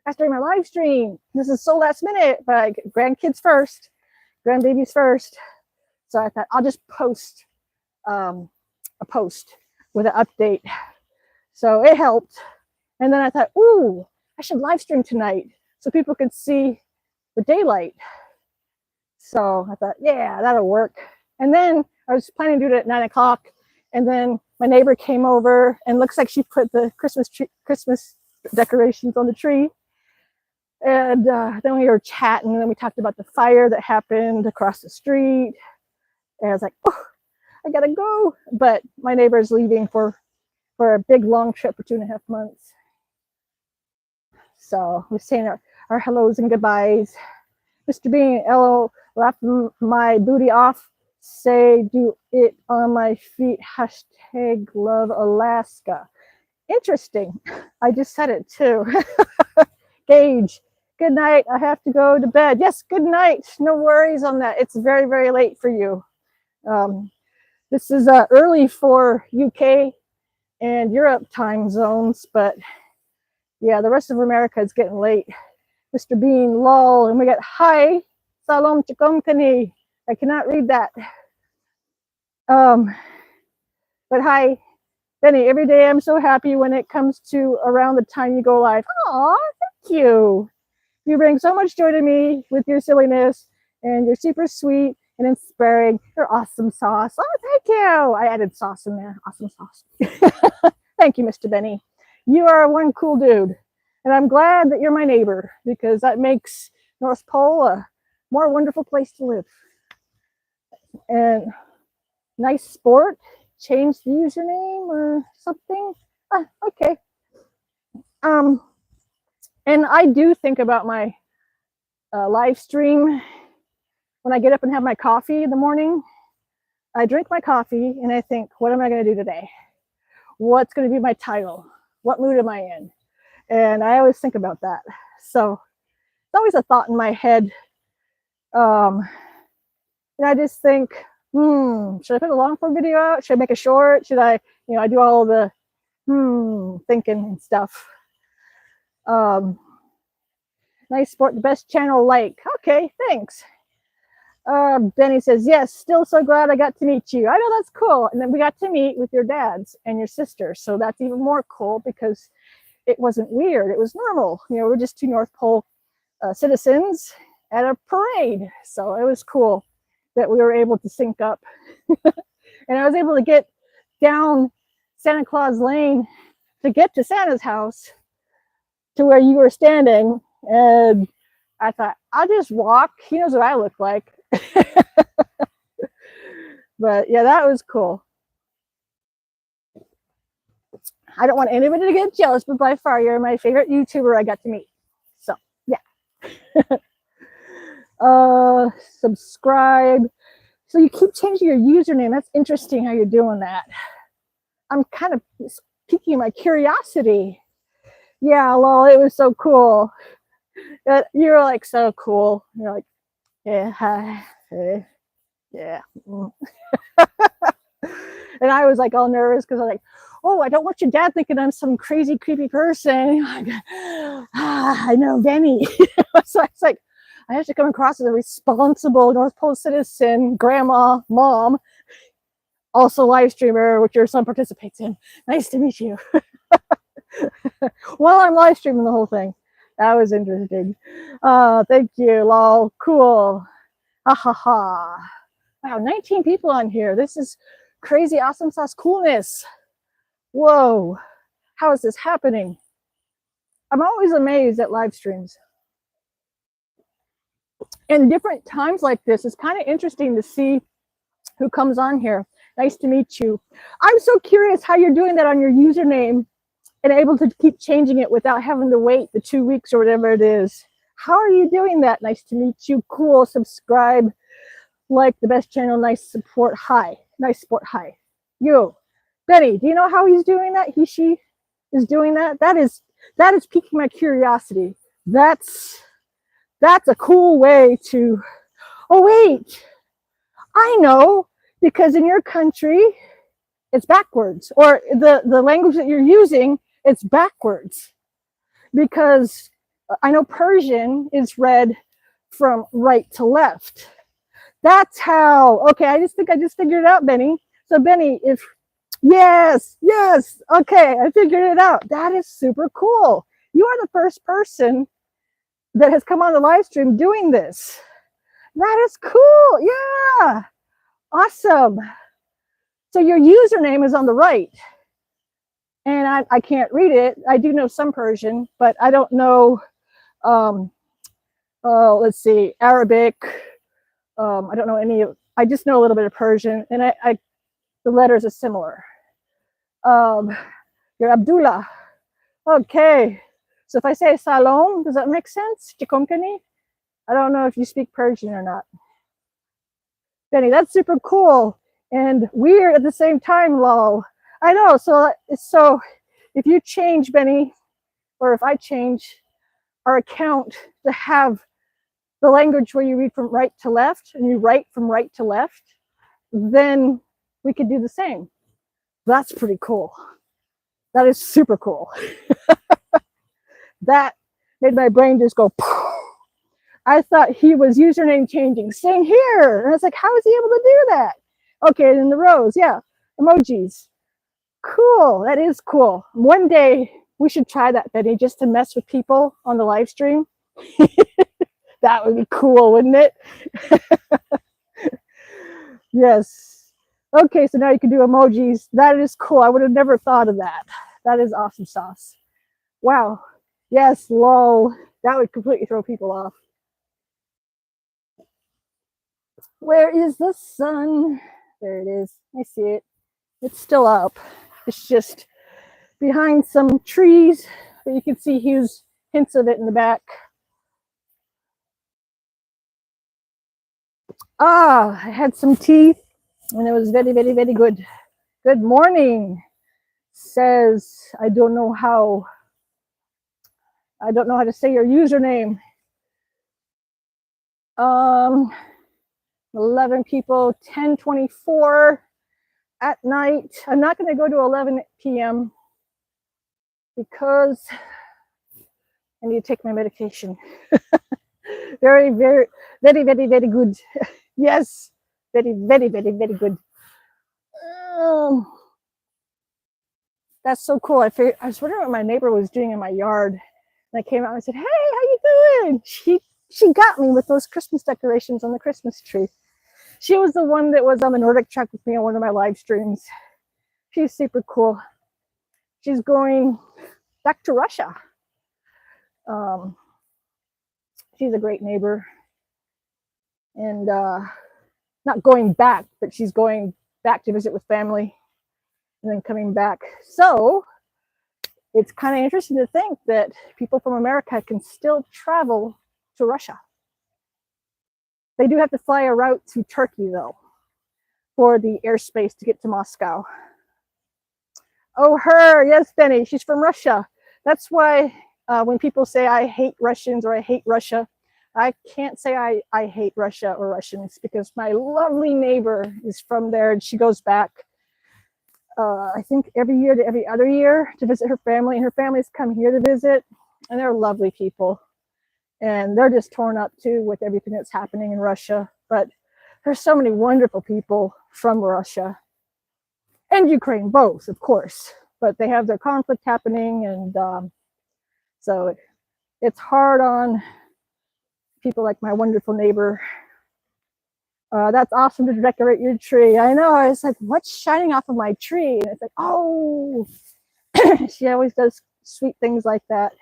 that's during my live stream. This is so last minute, but grandkids first, grandbabies first. So I thought I'll just post a post with an update. So it helped. And then I thought, ooh, I should live stream tonight so people could see the daylight. So I thought, yeah, that'll work. And then I was planning to do it at 9 o'clock. And then my neighbor came over and looks like she put the Christmas decorations on the tree. And then we were chatting, and then we talked about the fire that happened across the street. And I was like, oh, I gotta go. But my neighbor is leaving for a big long trip for 2.5 months. So we're saying our hellos and goodbyes. Mr. Bean, LO, laughing my booty off. Say, do it on my feet. Hashtag love Alaska. Interesting. I just said it too. Gage, good night. I have to go to bed. Yes, good night. No worries on that. It's very, very late for you. This is early for UK and Europe time zones, but yeah, the rest of America is getting late. Mr. Bean, lol, and we got hi, salom chikomkani. I cannot read that. But hi, Benny, every day I'm so happy when it comes to around the time you go live. Aw, thank you. You bring so much joy to me with your silliness, and you're super sweet and inspiring. You're awesome sauce. Oh, thank you. I added sauce in there. Awesome sauce. Thank you, Mr. Benny. You are one cool dude. And I'm glad that you're my neighbor, because that makes North Pole a more wonderful place to live. And nice sport. Change the username or something. Okay. And I do think about my live stream when I get up and have my coffee in the morning. I drink my coffee and I think, what am I going to do today? What's going to be my title? What mood am I in? And I always think about that. So it's always a thought in my head. And I just think, should I put a long form video out? Should I make a short? Should I, I do all the thinking and stuff. Nice sport, the best channel like. Okay, thanks. Benny says, yes, still so glad I got to meet you. I know, that's cool. And then we got to meet with your dads and your sister. So that's even more cool because it wasn't weird. It was normal. We're just two North Pole citizens at a parade. So it was cool that we were able to sync up. And I was able to get down Santa Claus Lane to get to Santa's house to where you were standing. And I thought, I'll just walk. He knows what I look like. But yeah, that was cool. I don't want anybody to get jealous, but by far you're my favorite YouTuber I got to meet. So yeah. Subscribe. So you keep changing your username. That's interesting how you're doing that. I'm kind of piquing my curiosity. Yeah, lol, it was so cool. You were like so cool. You're like, yeah, hi, hey, yeah. And I was like all nervous because I was like, oh, I don't want your dad thinking I'm some crazy, creepy person. I know Benny. So it's like, I have to come across as a responsible North Pole citizen, grandma, mom, also live streamer, which your son participates in. Nice to meet you. While I'm live streaming the whole thing. That was interesting. Thank you, lol. Cool. Ha ha ha. Wow, 19 people on here. This is crazy awesome sauce coolness. Whoa. How is this happening? I'm always amazed at live streams. And different times like this, it's kind of interesting to see who comes on here. Nice to meet you. I'm so curious how you're doing that on your username and able to keep changing it without having to wait the 2 weeks or whatever it is. How are you doing that? Nice to meet you. Cool. Subscribe. Like the best channel. Nice support. Hi. Nice support. Hi. You. Benny, do you know how he's doing that? She is doing that? That is piquing my curiosity. That's That's a cool way to, oh wait, I know, because in your country, it's backwards, or the language that you're using, it's backwards. Because I know Persian is read from right to left. That's how, okay, I just think I just figured it out, Benny. So Benny, if, yes, okay, I figured it out. That is super cool. You are the first person that has come on the live stream doing this. That is cool. Yeah, awesome. So your username is on the right. And I can't read it. I do know some Persian, but I don't know, let's see, Arabic. I don't know any of, I just know a little bit of Persian, and the letters are similar. You're Abdullah. Okay. So if I say Salom, does that make sense? Chikomkani? I don't know if you speak Persian or not. Benny, that's super cool and weird at the same time, lol. I know. So if you change, Benny, or if I change our account to have the language where you read from right to left and you write from right to left, then we could do the same. That's pretty cool. That is super cool. That made my brain just go, poof. I thought he was username changing. Same here. And I was like, how is he able to do that? Okay, in the rows, yeah. Emojis. Cool. That is cool. One day we should try that, Betty, just to mess with people on the live stream. That would be cool, wouldn't it? Yes. Okay, so now you can do emojis. That is cool. I would have never thought of that. That is awesome sauce. Wow. Yes, lol. That would completely throw people off. Where is the sun? There it is. I see it. It's still up. It's just behind some trees, but you can see huge hints of it in the back. I had some tea and it was very, very, very good. Good morning, says, I don't know how to say your username. 11 people, 10:24 at night. I'm not going to go to 11 p.m. because I need to take my medication. Very, very, very, very, very good. Yes, very, very, very, very good. That's so cool. I was wondering what my neighbor was doing in my yard. And I came out and I said, hey, how you doing? She got me with those Christmas decorations on the Christmas tree. She was the one that was on the Nordic truck with me on one of my live streams. She's super cool. She's going back to Russia. She's a great neighbor. And not going back, but she's going back to visit with family and then coming back. So it's kind of interesting to think that people from America can still travel to Russia. They do have to fly a route to Turkey, though, for the airspace to get to Moscow. Oh, her. Yes, Benny. She's from Russia. That's why when people say I hate Russians or I hate Russia, I can't say I hate Russia or Russians because my lovely neighbor is from there and she goes back, I think every year to every other year to visit her family. And her family's come here to visit and they're lovely people. And they're just torn up too with everything that's happening in Russia. But there's so many wonderful people from Russia and Ukraine, both, of course. But they have their conflict happening. And so it's hard on people like my wonderful neighbor. That's awesome to decorate your tree. I know. I was like, what's shining off of my tree? And it's like, oh, she always does sweet things like that.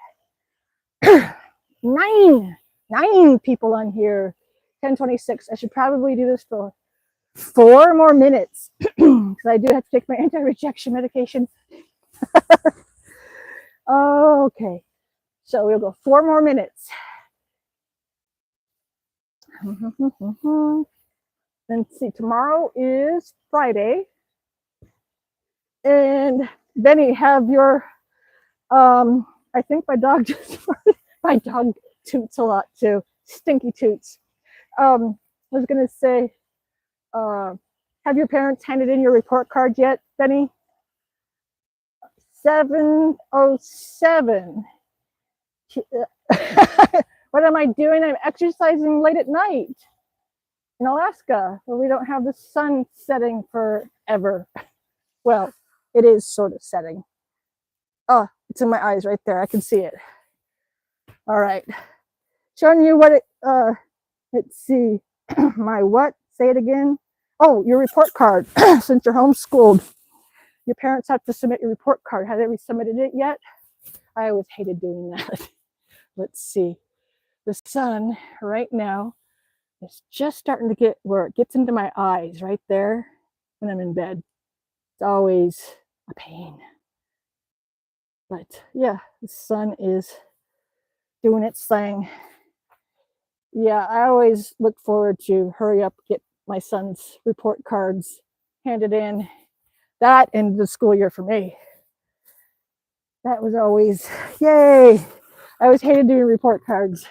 9 people on here. 10:26. I should probably do this for 4 more minutes because I do have to take my anti-rejection medication. Okay, so we'll go 4 more minutes. Let's see, tomorrow is Friday. And Benny, have your, I think my dog just, my dog toots a lot too. Stinky toots. I was going to say, have your parents handed in your report card yet, Benny? 7:07. What am I doing? I'm exercising late at night in Alaska, where we don't have the sun setting forever. Well, it is sort of setting. Oh, it's in my eyes right there. I can see it. All right. Showing you what it, let's see. My what? Say it again. Oh, your report card. Since you're homeschooled, your parents have to submit your report card. Have they submitted it yet? I always hated doing that. Let's see. The sun right now is just starting to get where it gets into my eyes right there when I'm in bed. It's always a pain. But yeah, the sun is doing its thing. Yeah, I always look forward to hurry up, get my son's report cards handed in. That and the school year for me. That was always, yay. I always hated doing report cards,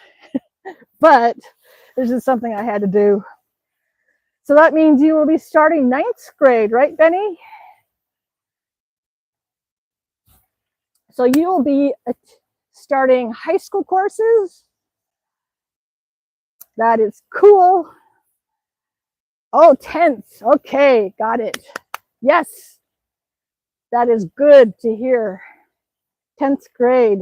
but this is something I had to do. So that means you will be starting 9th grade, right, Benny? So you'll be starting high school courses. That is cool. Oh, 10th. Okay, got it. Yes, that is good to hear. 10th grade.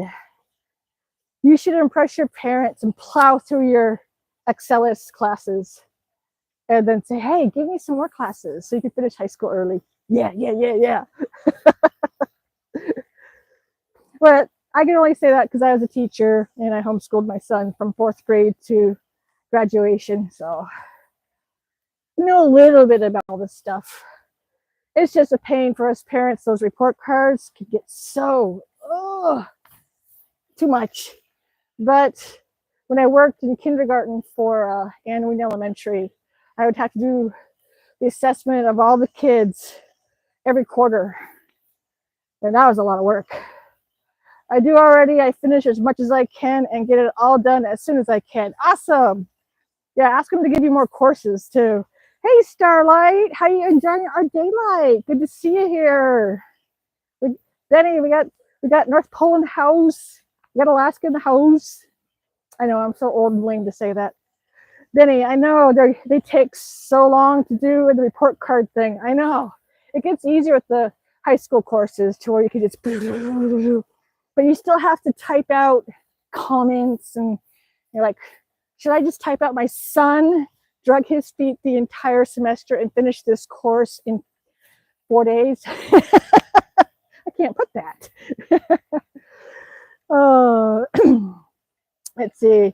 You should impress your parents and plow through your Excelis classes and then say, hey, give me some more classes so you can finish high school early. Yeah. But I can only say that because I was a teacher and I homeschooled my son from 4th grade to graduation. So I know a little bit about all this stuff. It's just a pain for us parents. Those report cards can get so, too much. But when I worked in kindergarten for Anne Wynne Elementary, I would have to do the assessment of all the kids every quarter. And that was a lot of work. I do already. I finish as much as I can and get it all done as soon as I can. Awesome. Yeah, ask them to give you more courses too. Hey, Starlight, how you enjoying our daylight? Good to see you here. Benny, we got North Pole in the house. We got Alaska in the house. I know I'm so old and lame to say that. Benny, I know they take so long to do the report card thing. I know. It gets easier with the high school courses to where you can just, but you still have to type out comments and you're like, should I just type out my son drug his feet the entire semester and finish this course in 4 days? I can't put that. Oh, let's see.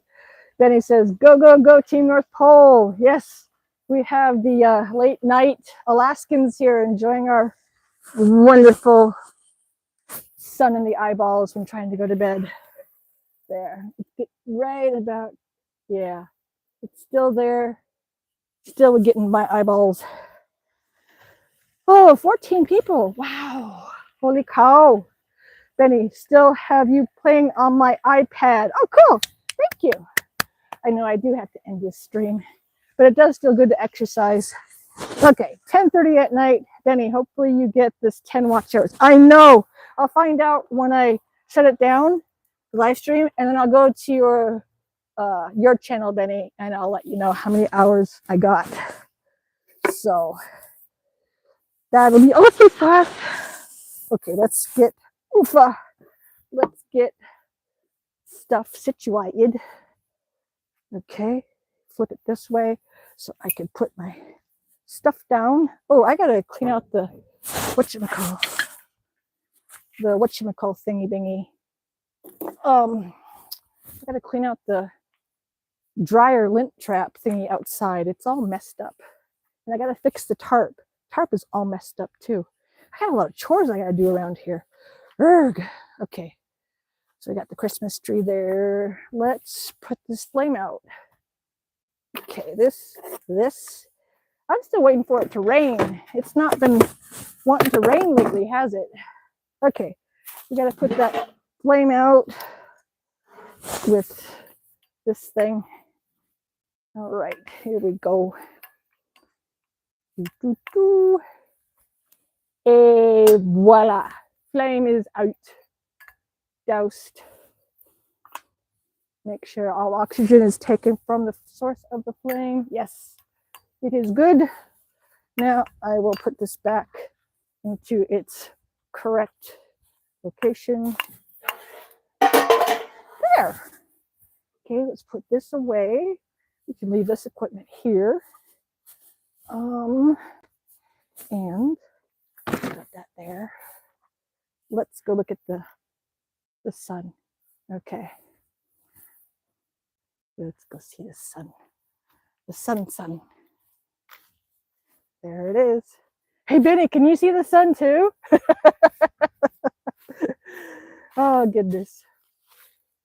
Benny says, go, Team North Pole. Yes, we have the late night Alaskans here enjoying our wonderful sun in the eyeballs when trying to go to bed. There, it's right about, yeah, it's still there. Still getting my eyeballs. Oh, 14 people. Wow. Holy cow. Benny, still have you playing on my iPad. Oh, cool. Thank you. I know I do have to end this stream, but it does feel good to exercise. Okay, 10:30 at night. Benny, hopefully you get this 10 watch hours. I know. I'll find out when I shut it down, the live stream, and then I'll go to your channel, Benny, and I'll let you know how many hours I got. So that'll be okay fast. Okay, let's get stuff situated. Okay, flip it this way so I can put my stuff down. Oh, I gotta clean out the whatchamacall thingy bingy. I gotta clean out the dryer lint trap thingy outside. It's all messed up. And I gotta fix the tarp. Tarp is all messed up too. I got a lot of chores I gotta do around here. Urgh. Okay. So we got the Christmas tree there. Let's put this flame out. Okay, this. I'm still waiting for it to rain. It's not been wanting to rain lately, has it? Okay, we gotta put that flame out with this thing. All right, here we go. Doo, doo, doo. Et voila. Flame is out. Doused. Make sure all oxygen is taken from the source of the flame. Yes, it is good. Now I will put this back into its correct location. There. Okay, let's put this away. We can leave this equipment here. And put that there. Let's go look at the sun. Okay. Let's go see the sun. The sun. There it is. Hey, Benny, can you see the sun too? Oh, goodness.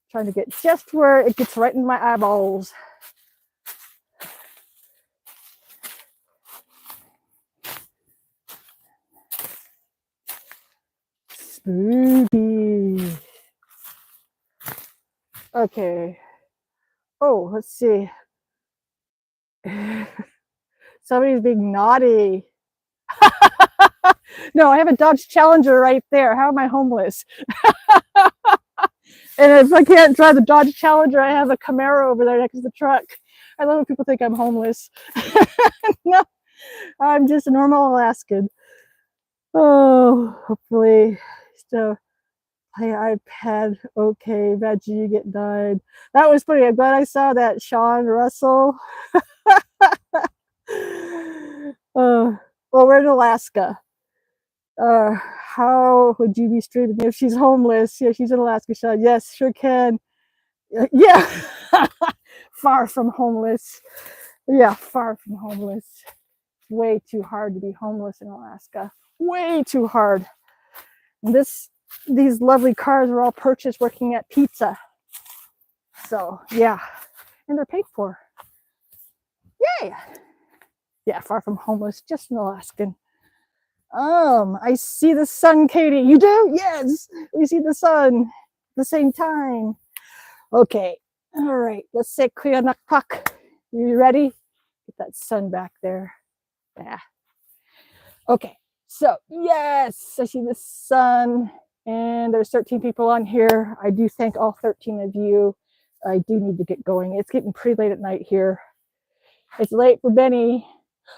Trying to get just where it gets right in my eyeballs. Spooky. Okay. Oh, let's see. Somebody's being naughty. No, I have a Dodge Challenger right there. How am I homeless? And if I can't drive the Dodge Challenger, I have a Camaro over there next to the truck. I love when people think I'm homeless. No, I'm just a normal Alaskan. Oh, hopefully. So, play iPad. Okay, Veggie, you get died. That was funny. I'm glad I saw that, Sean Russell. Well, we're in Alaska. How would you be streaming if she's homeless? Yeah, she's in Alaska, Sean. Yes, sure can. Yeah. Far from homeless. Yeah, far from homeless. Way too hard to be homeless in Alaska. Way too hard. And these lovely cars were all purchased working at pizza. So yeah, and they're paid for. Yay! Yeah, far from homeless, just an Alaskan. I see the sun, Katie. You do? Yes, we see the sun at the same time. Okay, all right. Let's say Kuyanakpak. You ready? Get that sun back there. Yeah. Okay. So yes, I see the sun, and there's 13 people on here. I do thank all 13 of you. I do need to get going. It's getting pretty late at night here. It's late for Benny.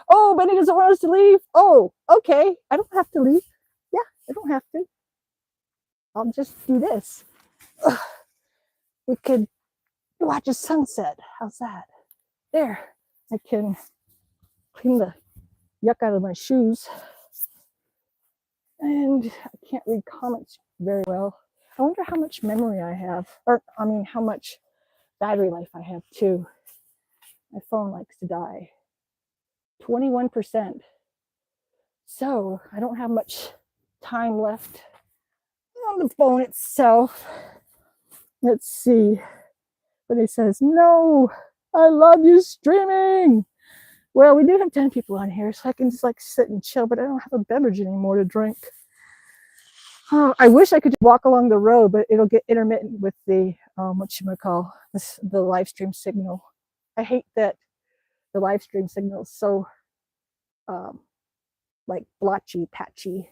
Oh, Benny doesn't want us to leave. Oh, okay. I don't have to leave. Yeah, I don't have to. I'll just do this. Ugh. We could watch a sunset. How's that? There. I can clean the yuck out of my shoes. And I can't read comments very well. I wonder how much memory I have. Or, I mean, how much battery life I have, too. My phone likes to die. 21%. So I don't have much time left on the phone itself. Let's see. But it says, no, I love you streaming. Well, we do have 10 people on here, so I can just like sit and chill, but I don't have a beverage anymore to drink. Oh, I wish I could just walk along the road, but it'll get intermittent with the, whatchamacall, the live stream signal. I hate that the live stream signal is so like blotchy, patchy.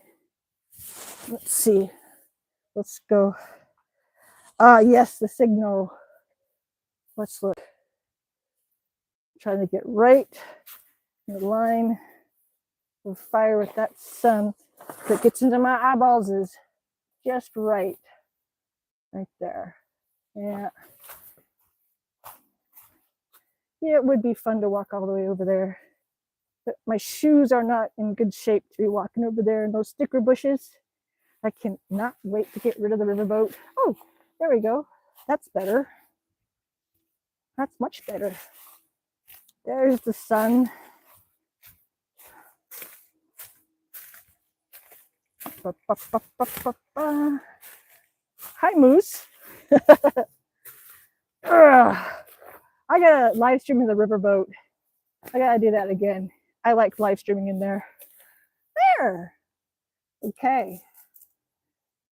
Let's see. Let's go. Yes, the signal. Let's look. I'm trying to get right in the line of fire with that sun that gets into my eyeballs is just right. Right there. Yeah. Yeah, it would be fun to walk all the way over there. But my shoes are not in good shape to be walking over there in those sticker bushes. I cannot wait to get rid of the riverboat. Oh, there we go. That's better. That's much better. There's the sun. Hi, Moose. I gotta live stream in the riverboat. I gotta do that again. I like live streaming in there. There. Okay.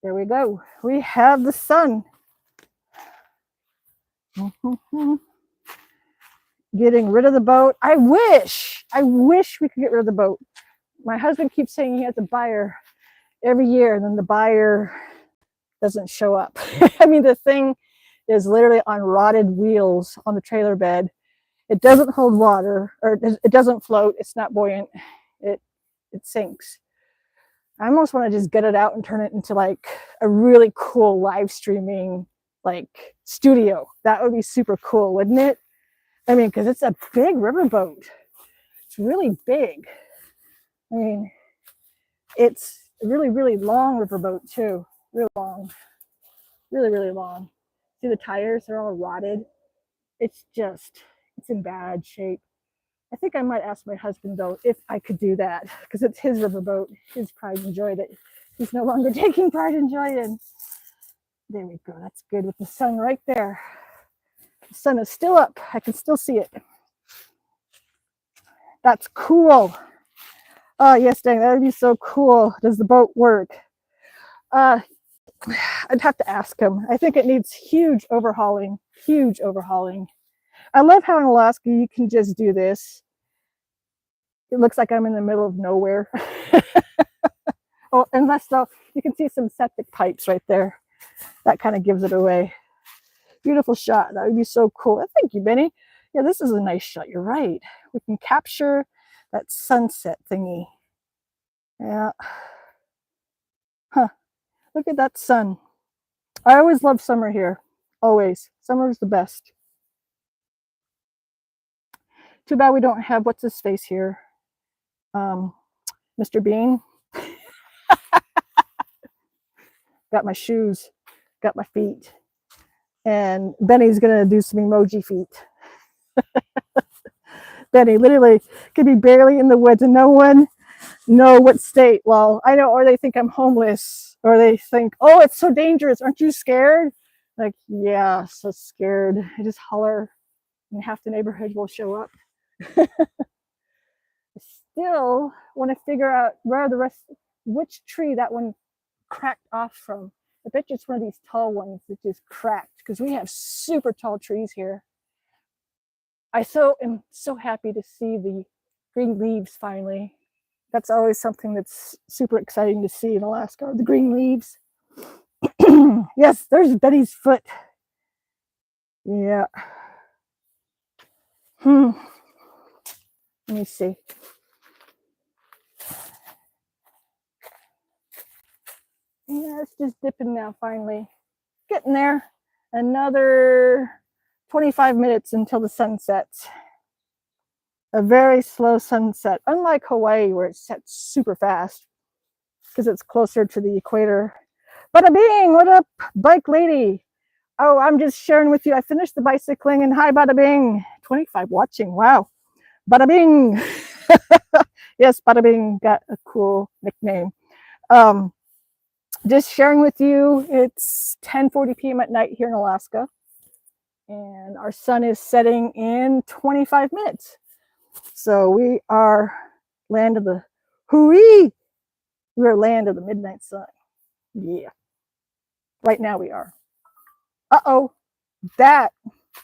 There we go. We have the sun. getting rid of the boat. I wish we could get rid of the boat. My husband keeps saying he has a buyer every year, and then the buyer doesn't show up. I mean, the thing is literally on rotted wheels on the trailer bed. It doesn't hold water, or it doesn't float. It's not buoyant. It sinks. I almost want to just get it out and turn it into like a really cool live streaming like studio. That would be super cool, wouldn't it? I mean, because it's a big riverboat. It's really big. I mean, it's a really, really long riverboat too. Real long. Really, really long. See the tires? They're all rotted. It's in bad shape. I think I might ask my husband though if I could do that, because it's his riverboat, his pride and joy that he's no longer taking pride and joy in. There we go. That's good with the sun right there. The sun is still up. I can still see it. That's cool. Oh, yes, dang, that would be so cool. Does the boat work? I'd have to ask him. I think it needs huge overhauling. Huge overhauling. I love how in Alaska you can just do this. It looks like I'm in the middle of nowhere. Oh, unless though you can see some septic pipes right there. That kind of gives it away. Beautiful shot. That would be so cool. Thank you, Benny. Yeah, this is a nice shot. You're right. We can capture that sunset thingy. Yeah. Huh. Look at that sun. I always love summer here. Always. Summer is the best. Too bad we don't have what's his face here. Mr. Bean. Got my shoes. Got my feet. And Benny's gonna do some emoji feet. Benny literally could be barely in the woods and no one know what state. Well, I know, or they think I'm homeless, or they think, oh, it's so dangerous. Aren't you scared? Like, yeah, so scared. I just holler and half the neighborhood will show up. I still want to figure out where the rest, which tree that one cracked off from. I bet you it's one of these tall ones that just cracked, because we have super tall trees here. I am so happy to see the green leaves finally. That's always something that's super exciting to see in Alaska, the green leaves. Yes, there's Betty's foot. Yeah. Let me see. Yeah, it's just dipping now finally. Getting there. Another 25 minutes until the sun sets. A very slow sunset, unlike Hawaii where it sets super fast because it's closer to the equator. Bada bing, what up, bike lady? Oh, I'm just sharing with you. I finished the bicycling and hi, bada bing. 25 watching, wow. Bada bing. Yes, bada bing got a cool nickname. Just sharing with you, it's 10:40 p.m. at night here in Alaska. And our sun is setting in 25 minutes. So we are land of the hooey. We are land of the midnight sun. Yeah. Right now we are. Uh-oh. That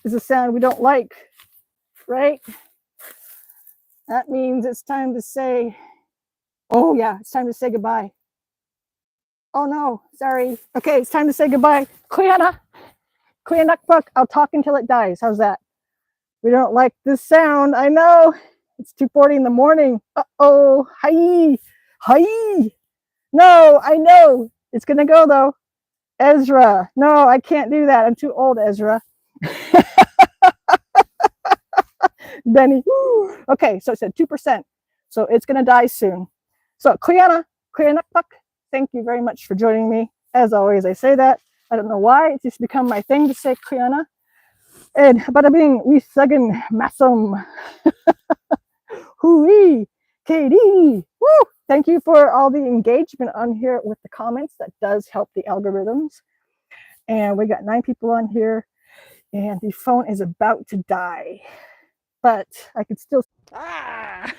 is a sound we don't like, right? That means it's time to say, oh yeah, it's time to say goodbye. Oh no, sorry. Okay, it's time to say goodbye. Kuyana. Kuyanakpuk. I'll talk until it dies. How's that? We don't like this sound. I know. It's 2:40 in the morning. Uh-oh. Hi. Hi. No, I know. It's going to go though. Ezra. No, I can't do that. I'm too old, Ezra. Benny. Okay, so it said 2%. So it's going to die soon. So Kuyana, Kuyanakpuk, thank you very much for joining me. As always, I say that. I don't know why. It's just become my thing to say Kuyana. And bada bing, we suggin massum. Hooey, KD. Woo! Thank you for all the engagement on here with the comments. That does help the algorithms. And we got 9 people on here. And the phone is about to die. But I could still... Ah!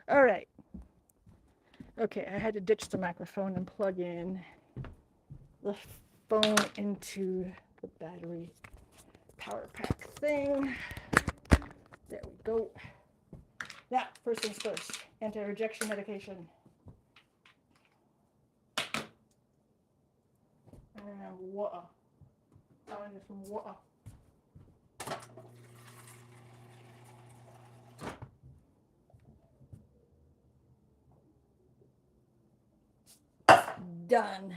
All right. Okay, I had to ditch the microphone and plug in the phone into the battery power pack thing. There we go. Now, first things first, anti-rejection medication. And water. I need some water. Done.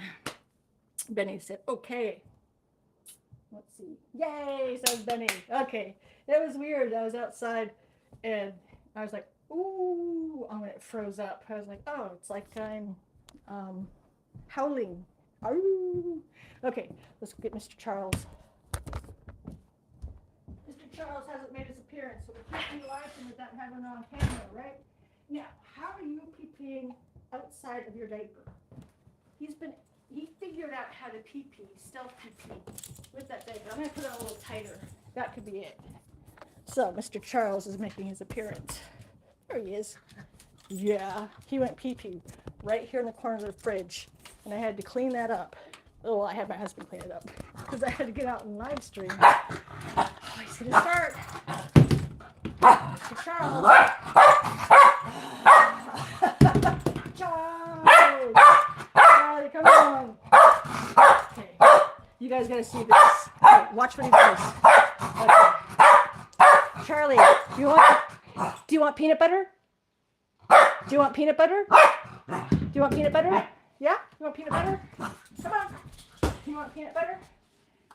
Benny said, okay. Let's see. Yay, says Benny. Okay. It was weird. I was outside and I was like, ooh, when it froze up. I was like, oh, it's like I'm howling. Ooh. Okay, let's get Mr. Charles. Mr. Charles hasn't made his appearance, so we can't be laughing without having it on camera, right? Now, how are you pee-peeing outside of your diaper? He figured out how to pee-pee, stealth pee-pee with that diaper. I'm going to put it a little tighter. That could be it. So, Mr. Charles is making his appearance. There he is. Yeah, he went pee-pee right here in the corner of the fridge, and I had to clean that up. Oh, I had my husband clean it up because I had to get out and live stream. Oh, he's going to start. Mr. Charles. Charles. Charlie, come on. Okay, you guys got to see this. Okay, watch what he does. Okay. Charlie, do you want peanut butter? Do you want peanut butter? Do you want peanut butter? Yeah? You want peanut butter? Come on. You want peanut butter?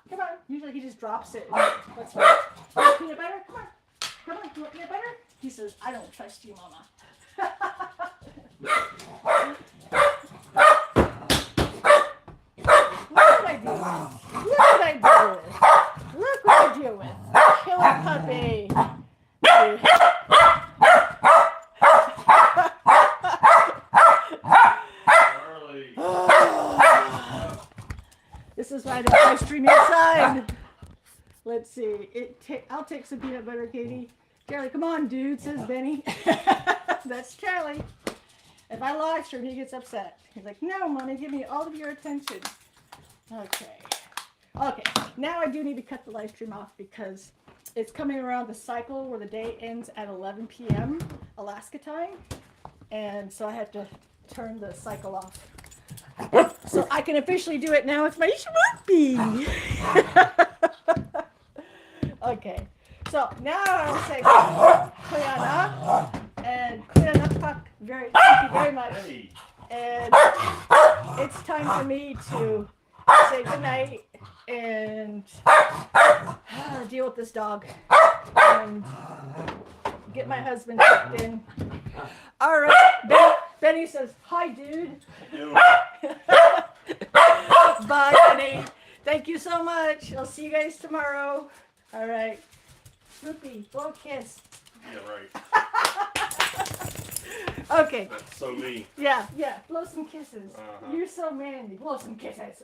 Come on. Usually he just drops it. That's right. You want peanut butter? Come on. Come on. You want peanut butter? He says, I don't trust you, Mama. Look what I do. Look what I do with. Look what I do with. Killer puppy. This is why I don't live stream inside. Let's see. I'll take some peanut butter, Katie. Charlie, come on, dude, says Benny. That's Charlie. If I live stream, he gets upset. He's like, no, Mommy, give me all of your attention. Okay. Okay. Now I do need to cut the live stream off because it's coming around the cycle where the day ends at 11 p.m. Alaska time. And so I had to turn the cycle off. So I can officially do it now with my Sharpie. Okay. So now I will say Kuyana and Kuyana thank you very much. And it's time for me to say goodnight and deal with this dog and get my husband tucked in. All right, Benny says, hi, dude. Bye, Benny. Thank you so much. I'll see you guys tomorrow. All right. Snoopy, blow a kiss. Yeah, right. Okay. That's so mean. Yeah. Blow some kisses. Uh-huh. You're so manly. Blow some kisses.